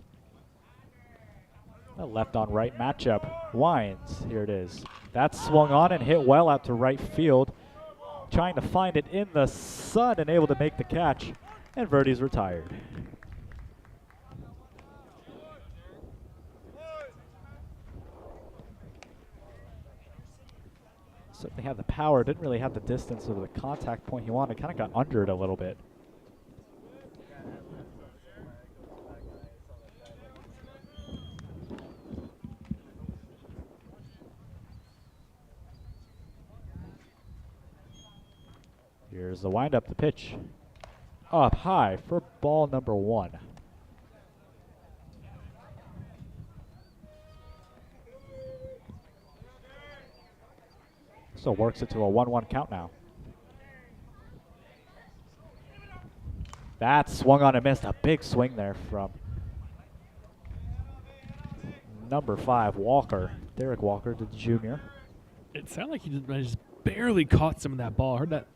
A left on right matchup. Wines, here it is. That's swung on and hit well out to right field. Trying to find it in the sun and able to make the catch. And Verdi's retired. Certainly had the power, didn't really have the distance of the contact point he wanted. Kind of got under it a little bit. Here's the windup, the pitch. Up high for ball number 1. So works it to a 1-1 count now. That swung on and missed. A big swing there from number 5, Walker. Derek Walker, the junior. It sounded like he just barely caught some of that ball. I heard that.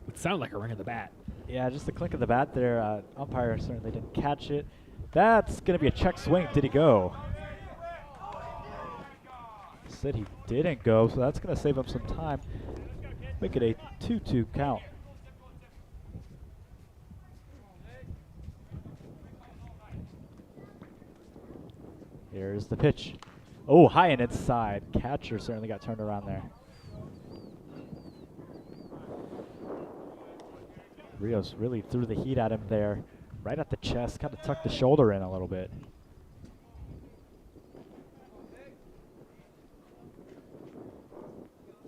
It sounded like a ring of the bat. Yeah, just the click of the bat there. Umpire certainly didn't catch it. That's going to be a check swing. Did he go? Said he didn't go, so that's going to save him some time. Make it a 2-2 count. Here's the pitch. Oh, high and inside. Catcher certainly got turned around there. Rios really threw the heat at him there, right at the chest, kind of tucked the shoulder in a little bit.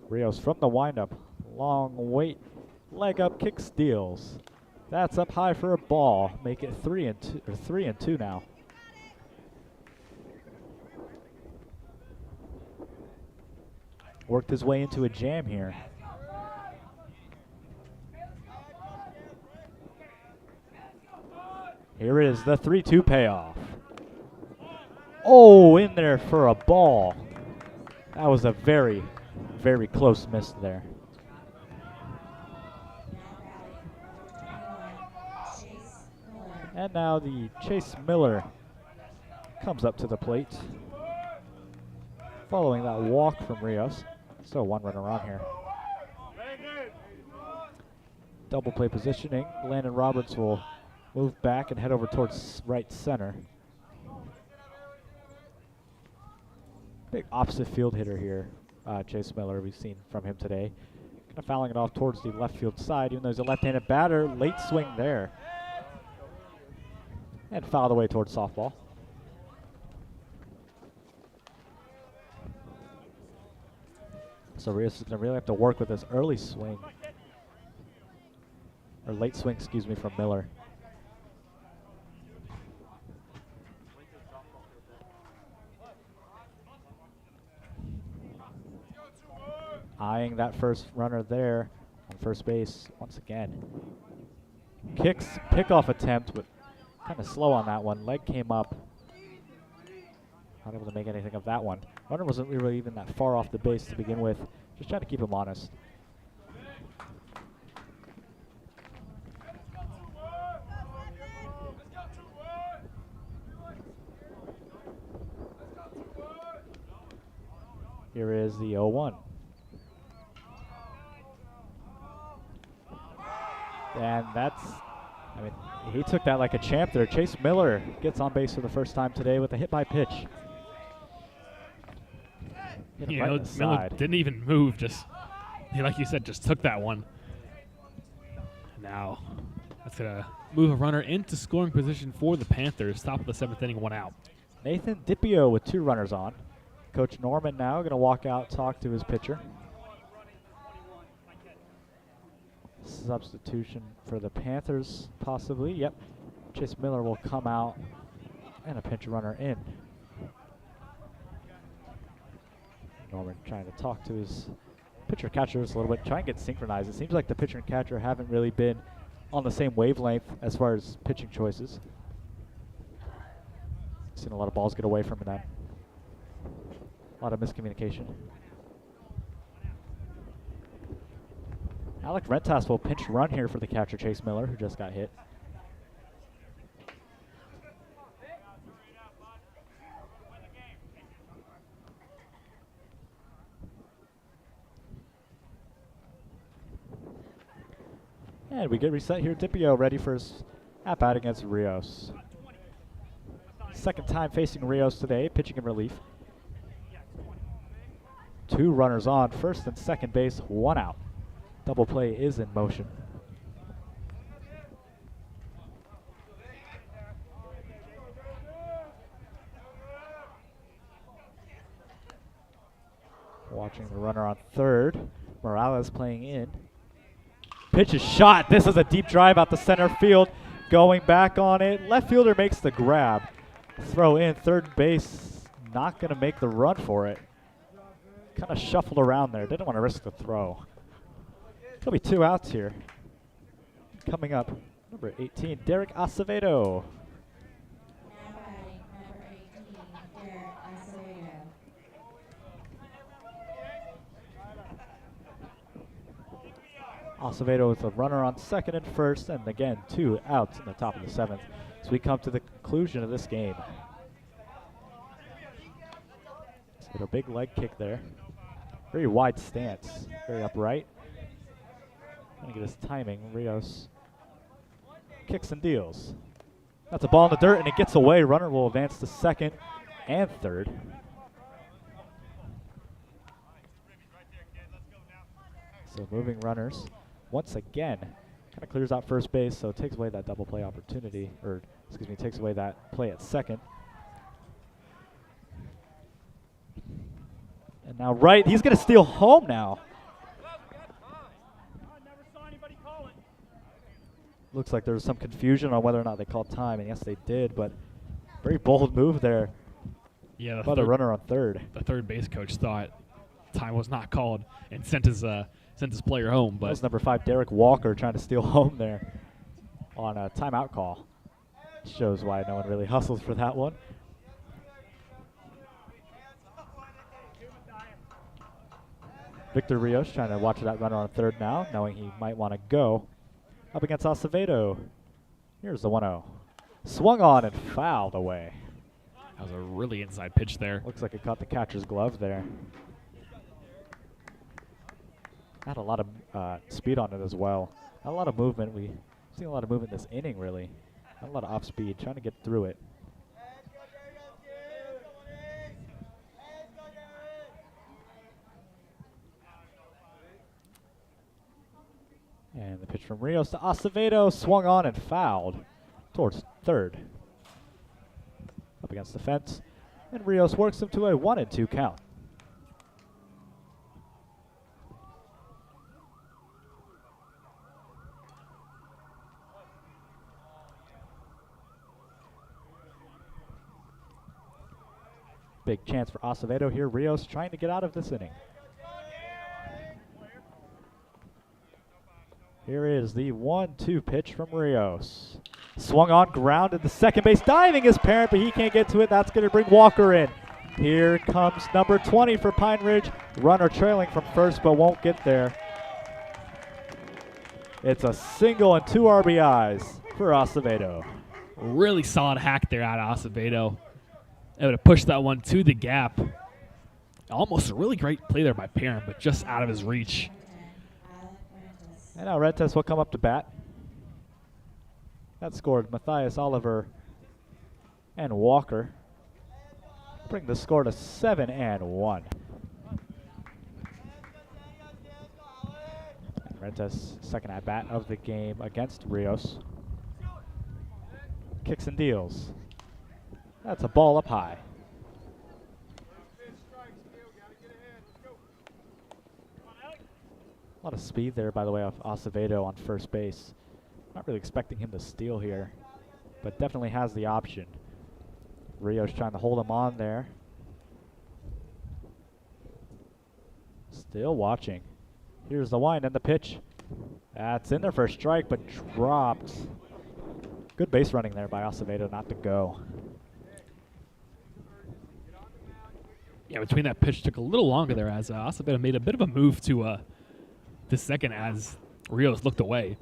Rios from the windup, long wait, leg up, kick steals. That's up high for a ball. Make it 3-2 now. Worked his way into a jam here. Here is the 3-2 payoff. Oh, in there for a ball. That was a very, very close miss there. And now the Chase Miller comes up to the plate. Following that walk from Rios. So 1 runner on here. Double play positioning. Landon Roberts will move back and head over towards right center. Big opposite field hitter here, Chase Miller. We've seen from him today. Kind of fouling it off towards the left field side, even though he's a left-handed batter. Late swing there. And fouled away towards softball. So Rios is going to really have to work with this early swing. Or late swing, excuse me, from Miller. Eyeing that first runner there on first base once again. Kicks, pickoff attempt, but kind of slow on that one. Leg came up. Not able to make anything of that one. Runner wasn't really even that far off the base to begin with. Just trying to keep him honest. Here is the 0-1. And that's, I mean, he took that like a champ there. Chase Miller gets on base for the first time today with a hit by pitch. Hit him right in the Miller side. didn't even move, just, like you said, just took that one. Now, that's going to move a runner into scoring position for the Panthers. Top of the 7th inning, 1 out. Nathan Dipio with 2 runners on. Coach Norman now going to walk out, talk to his pitcher. Substitution for the Panthers, possibly. Yep. Chase Miller will come out and a pinch runner in. Norman trying to talk to his pitcher catchers a little bit, trying to get synchronized. It seems like the pitcher and catcher haven't really been on the same wavelength as far as pitching choices. Seen a lot of balls get away from them. A lot of miscommunication. Alec Rentas will pinch run here for the catcher Chase Miller, who just got hit. And we get reset here. Dipio ready for his at-bat against Rios. Second time facing Rios today, pitching in relief. 2 runners on, first and second base, 1 out. Double play is in motion. Watching the runner on third. Morales playing in. Pitch is shot. This is a deep drive out the center field. Going back on it. Left fielder makes the grab. Throw in. Third base not going to make the run for it. Kind of shuffled around there. Didn't want to risk the throw. There'll be 2 outs here. Coming up, number 18, Derek Acevedo. Acevedo with a runner on second and first, and again, 2 outs in the top of the 7th. So we come to the conclusion of this game. So a big leg kick there. Very wide stance, very upright. Trying to get his timing. Rios kicks and deals. That's a ball in the dirt, and it gets away. Runner will advance to second and third. So moving runners once again. Kind of clears out first base, so it takes away that double play opportunity, or excuse me, takes away that play at second. And now right, he's going to steal home now. Looks like there was some confusion on whether or not they called time, and yes, they did, but very bold move there Yeah, by the runner on third. the third base coach thought time was not called and sent his player home. That But was number 5, Derek Walker, trying to steal home there on a timeout call. Shows why no one really hustles for that one. Victor Rios trying to watch that runner on third now, knowing he might want to go. Up against Acevedo. Here's the 1-0. Swung on and fouled away. that was a really inside pitch there. Looks like it caught the catcher's glove there. Had a lot of speed on it as well. Not a lot of movement. We've seen a lot of movement this inning, really. Not a lot of off speed, trying to get through it. And the pitch from Rios to Acevedo, swung on and fouled towards third. Up against the fence, and Rios works him to a 1-2 count. Big chance for Acevedo here. Rios trying to get out of this inning. Here is the 1-2 pitch from Rios. Swung on, grounded the second base. Diving his parent, but he can't get to it. That's going to bring Walker in. Here comes number 20 for Pine Ridge. Runner trailing from first, but won't get there. It's a single and 2 RBIs for Acevedo. Really solid hack there out of Acevedo. Able to push that one to the gap. Almost a really great play there by Perrin, but just out of his reach. And now Rentas will come up to bat. That scored Matthias Oliver and Walker. Bring the score to 7-1. Rentas, second at bat of the game against Rios. Kicks and deals. That's a ball up high. lot of speed there, by the way, of Acevedo on first base. Not really expecting him to steal here, but definitely has the option. Rios trying to hold him on there. Still watching. Here's the wind and the pitch. That's in there for a strike, but dropped. Good base running there by Acevedo not to go. Yeah, between that pitch took a little longer there as Acevedo made a bit of a move to the second as Rios looked away.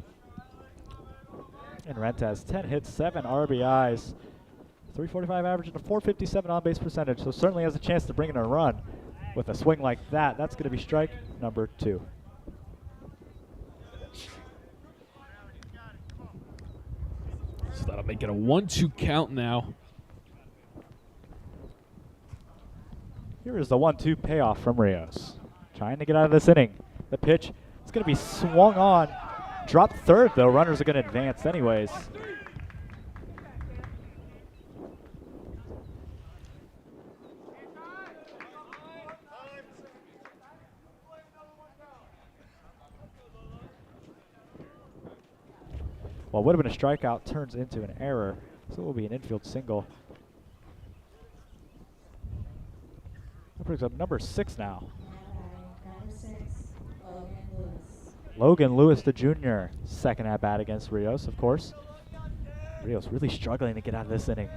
And Rentez, 10 hits, 7 RBIs, 345 average and a 457 on-base percentage. So certainly has a chance to bring in a run with a swing like that. That's going to be strike number 2. So that'll make it a 1-2 count now. Here is the 1-2 payoff from Rios. Trying to get out of this inning. The pitch is going to be swung on. Dropped third, though. Runners are going to advance anyways. Well, would have been a strikeout, turns into an error. So it will be an infield single. That brings up number 6 now. Logan Lewis, the junior. Second at bat against Rios, of course. Rios really struggling to get out of this inning.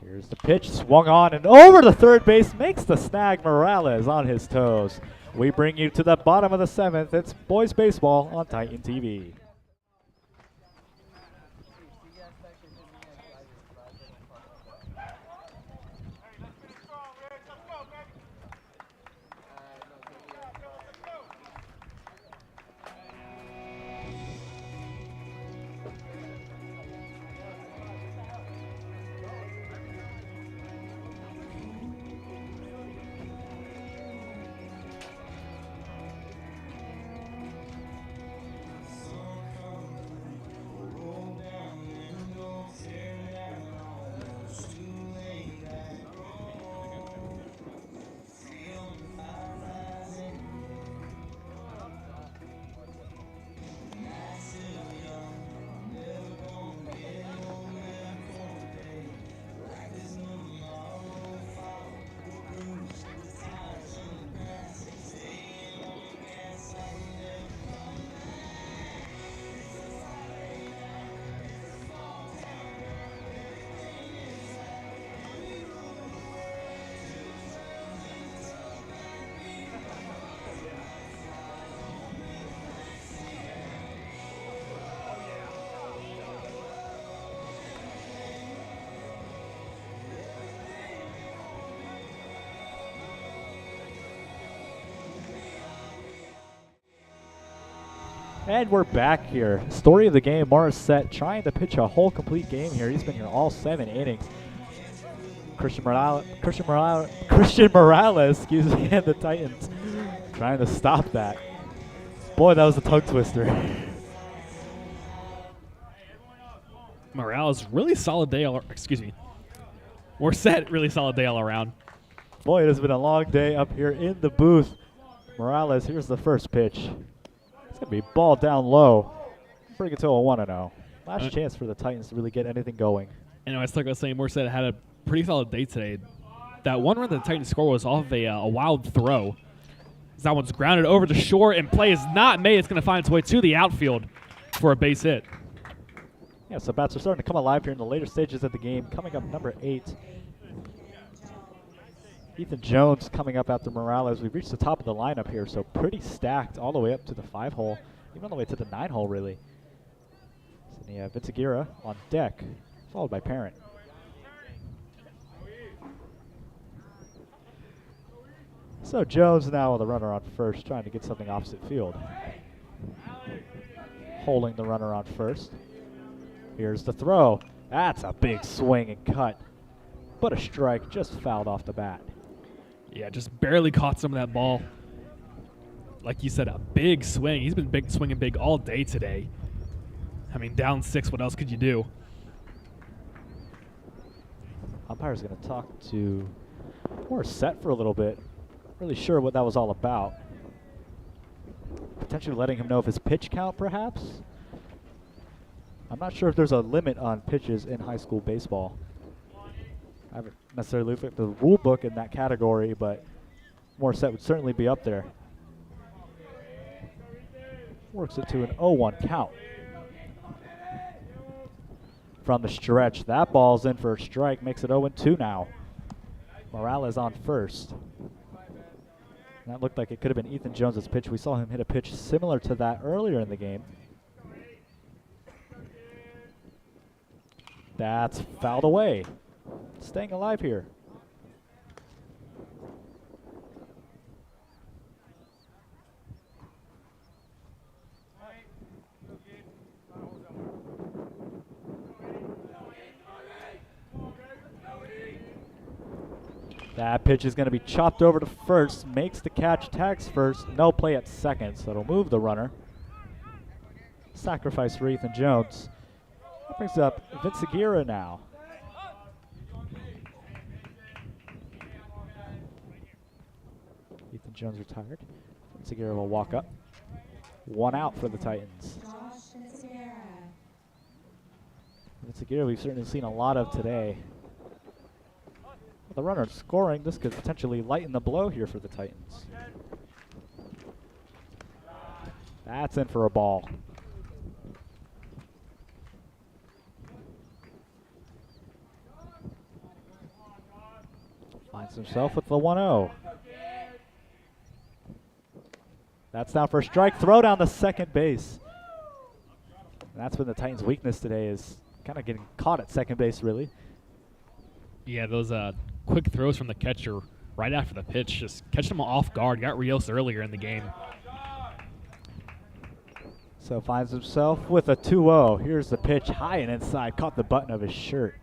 Here's the pitch, swung on and over the third base, makes the snag. Morales on his toes. We bring you to the bottom of the 7th. It's boys baseball on Titan TV. And we're back here. Story of the game, Morissette trying to pitch a whole complete game here. He's been here all 7 innings. Christian Morales, excuse me, and the Titans trying to stop that. Boy, that was a tongue twister. Morales, really solid day, Morissette, really solid day all around. Boy, it has been a long day up here in the booth. Morales, here's the first pitch. It's going to be ball down low. Bring it to a 1-0. Last chance for the Titans to really get anything going. And I was saying, Morissette had a pretty solid day today. That one run that the Titans score was off of a wild throw. That one's grounded over the shore, and play is not made. It's going to find its way to the outfield for a base hit. Yeah, so bats are starting to come alive here in the later stages of the game. Coming up, number 8. Ethan Jones coming up after Morales. We've reached the top of the lineup here, so pretty stacked all the way up to the 5-hole, even all the way to the 9-hole, really. So you have Vitsagira on deck, followed by Parent. So Jones now with the runner on first, trying to get something opposite field. Holding the runner on first. Here's the throw. That's a big swing and cut, but a strike just fouled off the bat. Yeah, just barely caught some of that ball. Like you said, a big swing. He's been swinging big all day today. I mean, down 6, what else could you do? umpire's going to talk to Morissette for a little bit. Really sure what that was all about. Potentially letting him know of his pitch count, perhaps. I'm not sure if there's a limit on pitches in high school baseball. I haven't necessarily looked at the rule book in that category, but Morissette would certainly be up there. Works it to an 0-1 count. From the stretch, that ball's in for a strike, makes it 0-2 now. Morales on first. And that looked like it could have been Ethan Jones' pitch. We saw him hit a pitch similar to that earlier in the game. That's fouled away. Staying alive here. That pitch is going to be chopped over to first, makes the catch, tags first, no play at second, so it'll move the runner. Sacrifice for Ethan Jones. That brings up Vince Aguirre now. Ethan Jones retired. Vince Aguirre will walk up. 1 out for the Titans. Vince Aguirre we've certainly seen a lot of today. With the runner scoring, this could potentially lighten the blow here for the Titans. That's in for a ball. Finds himself with the 1-0. That's down for a strike. Throw down the second base. And that's been the Titans' weakness today, is kind of getting caught at second base, really. Yeah, those quick throws from the catcher right after the pitch just catch them off guard. Got Rios earlier in the game. So finds himself with a 2-0. Here's the pitch, high and inside. Caught the button of his shirt.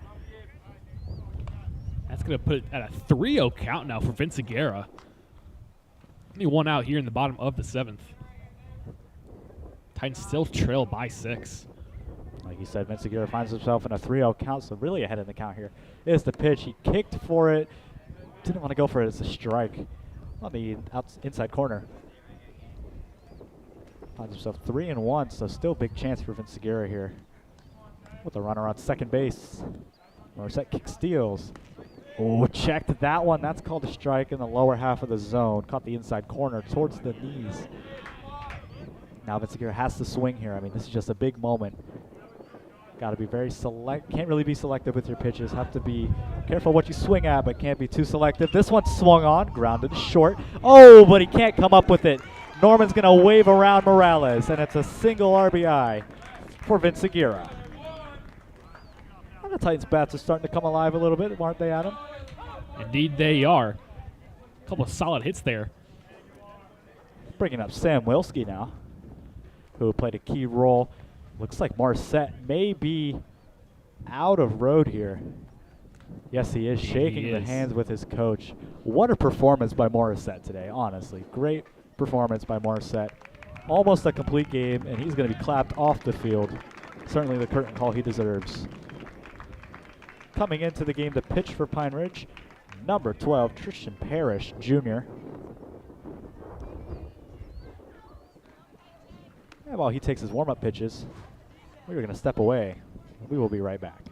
That's going to put it at a 3-0 count now for Vince Aguirre. Only 1 out here in the bottom of the 7th. Titans still trail by 6. Like you said, Vince Aguirre finds himself in a 3-0 count, so really ahead in the count here. Is the pitch. He kicked for it. Didn't want to go for it as a strike on the inside corner. Finds himself 3-1, so still big chance for Vince Aguirre here. With a runner on second base. Morissette kick steals. Oh, checked that one. That's called a strike in the lower half of the zone. Caught the inside corner towards the knees. Now Vince Aguirre has to swing here. I mean, this is just a big moment. Got to be very can't really be selective with your pitches. Have to be careful what you swing at, but can't be too selective. This one swung on, grounded short. Oh, but he can't come up with it. Norman's going to wave around Morales, and it's a single RBI for Vince Aguirre. The Titans' bats are starting to come alive a little bit, aren't they, Adam? Indeed they are. A couple of solid hits there. Bringing up Sam Wilski now, who played a key role. Looks like Morissette may be out of road here. Yes, he is shaking the hands with his coach. What a performance by Morissette today, honestly. Great performance by Morissette. Almost a complete game, and he's going to be clapped off the field. Certainly the curtain call he deserves. Coming into the game to pitch for Pine Ridge, number 12, Tristan Parrish Jr. And while he takes his warm-up pitches, we're going to step away. We will be right back.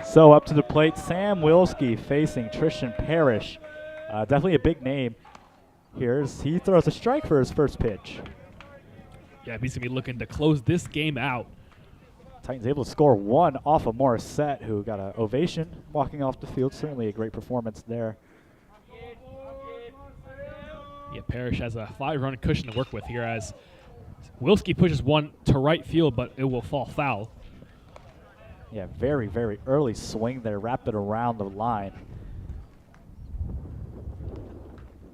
So up to the plate, Sam Wilski facing Tristan Parrish. Definitely a big name. He throws a strike for his first pitch. Yeah, he's going to be looking to close this game out. Titans able to score one off of Morissette, who got an ovation walking off the field. Certainly a great performance there. Yeah, Parrish has a 5-run cushion to work with here as Wilski pushes one to right field, but it will fall foul. Yeah, very, very early swing there, wrapped it around the line.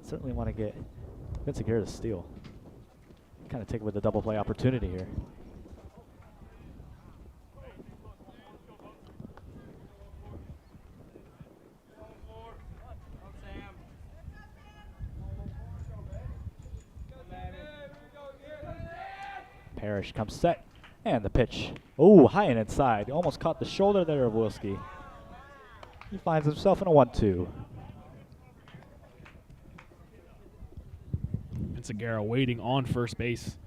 Certainly want to get Vince Aguirre to steal. Kind of take it with the double play opportunity here. Parrish comes set, and the pitch. Oh, high and inside. Almost caught the shoulder there of Wilski. He finds himself in a 1-2. Segura waiting on first base.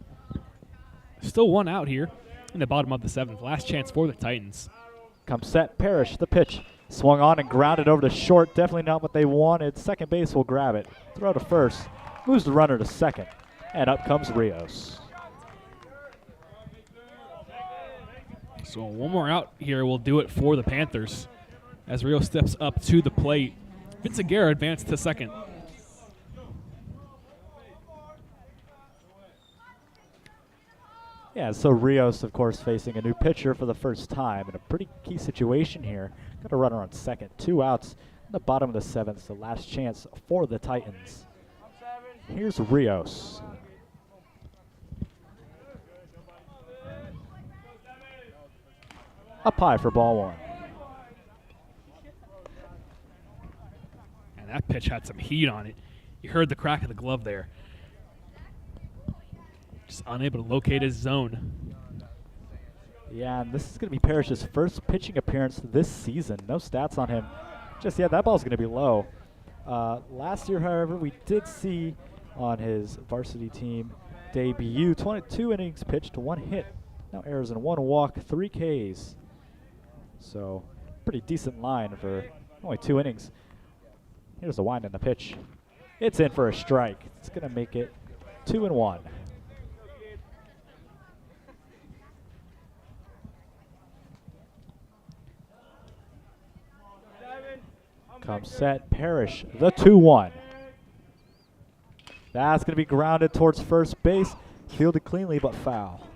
Still one out here in the bottom of the 7th. Last chance for the Titans. Comes set, Parrish, the pitch. Swung on and grounded over to short. Definitely not what they wanted. Second base will grab it. Throw to first. Moves the runner to second. And up comes Rios. So one more out here will do it for the Panthers. As Rios steps up to the plate. Vince Aguirre advanced to second. Yeah, so Rios, of course, facing a new pitcher for the first time in a pretty key situation here. Got a runner on second. 2 outs in the bottom of the 7th. So last chance for the Titans. Here's Rios. Up high for ball 1. And that pitch had some heat on it. You heard the crack of the glove there. Just unable to locate his zone. Yeah, and this is going to be Parrish's first pitching appearance this season. No stats on him. Just yet, that ball's going to be low. Last year, however, we did see on his varsity team debut 22 innings pitched, 1 hit, no errors, and 1 walk, 3 Ks. So, pretty decent line for only 2 innings. Here's the wind and the pitch. It's in for a strike. It's going to make it 2-1. Comes set, Parrish, the 2-1. That's going to be grounded towards first base. Fielded cleanly, but foul.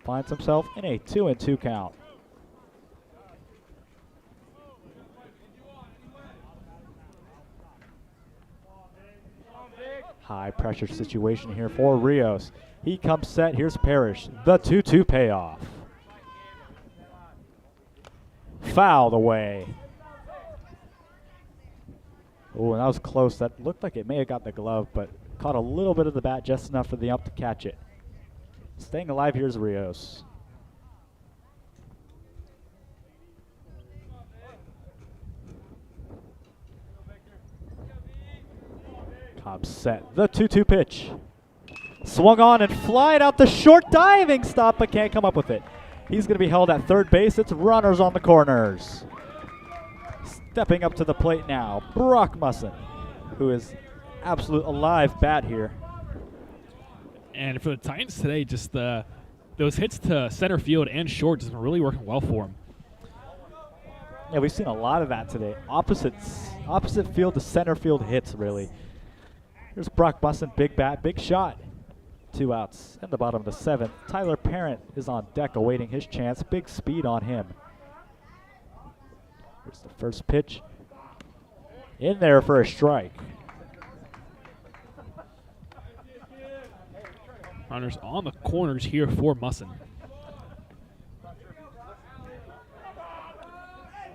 Finds himself in a 2-2 count. High pressure situation here for Rios. He comes set, here's Parrish, the 2-2 payoff. Fouled away. Oh, and that was close. That looked like it may have got the glove, but caught a little bit of the bat, just enough for the ump to catch it. Staying alive, here's Rios. Cobb set, the 2-2 pitch. Swung on and flying out the short, diving stop, but can't come up with it. He's going to be held at third base. It's runners on the corners. Stepping up to the plate now, Brock Musson, who is absolute alive bat here. And for the Titans today, just those hits to center field and short has been really working well for him. Yeah, we've seen a lot of that today. Opposite field to center field hits, really. Here's Brock Musson, big bat, big shot. 2 outs in the bottom of the 7th. Tyler Parent is on deck awaiting his chance. Big speed on him. Here's the first pitch. In there for a strike. Runners on the corners here for Musson.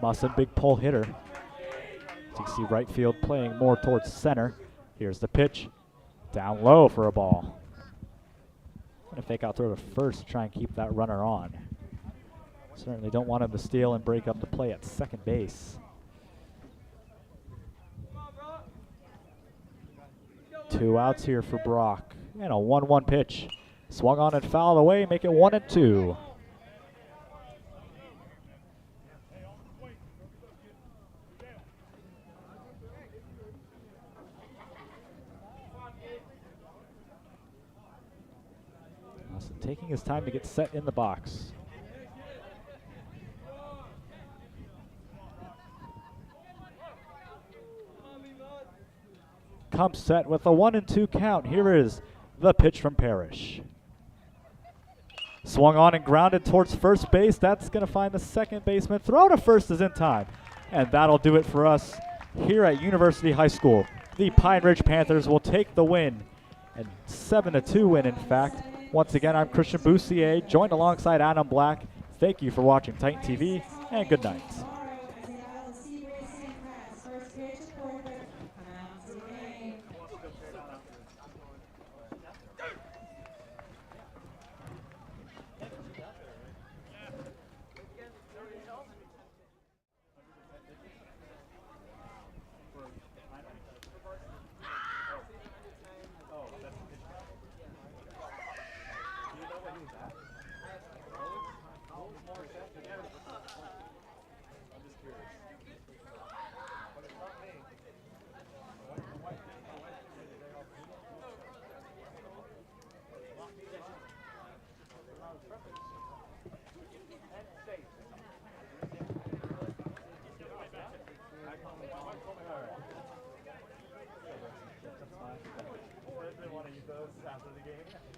Musson, big pull hitter. As you can see right field playing more towards center. Here's the pitch. Down low for a ball. Going to fake out throw to first to try and keep that runner on. Certainly don't want him to steal and break up the play at second base. 2 outs here for Brock. And a 1-1 pitch. Swung on and fouled away, make it 1-2. Austin taking his time to get set in the box. Comes set with a 1-2 count. Here is the pitch from Parrish. Swung on and grounded towards first base. That's going to find the second baseman. Throw to first is in time. And that'll do it for us here at University High School. The Pine Ridge Panthers will take the win. And 7-2 win, in fact. Once again, I'm Christian Boussier, joined alongside Adam Black. Thank you for watching Titan TV, and good night. They want to use those after the game.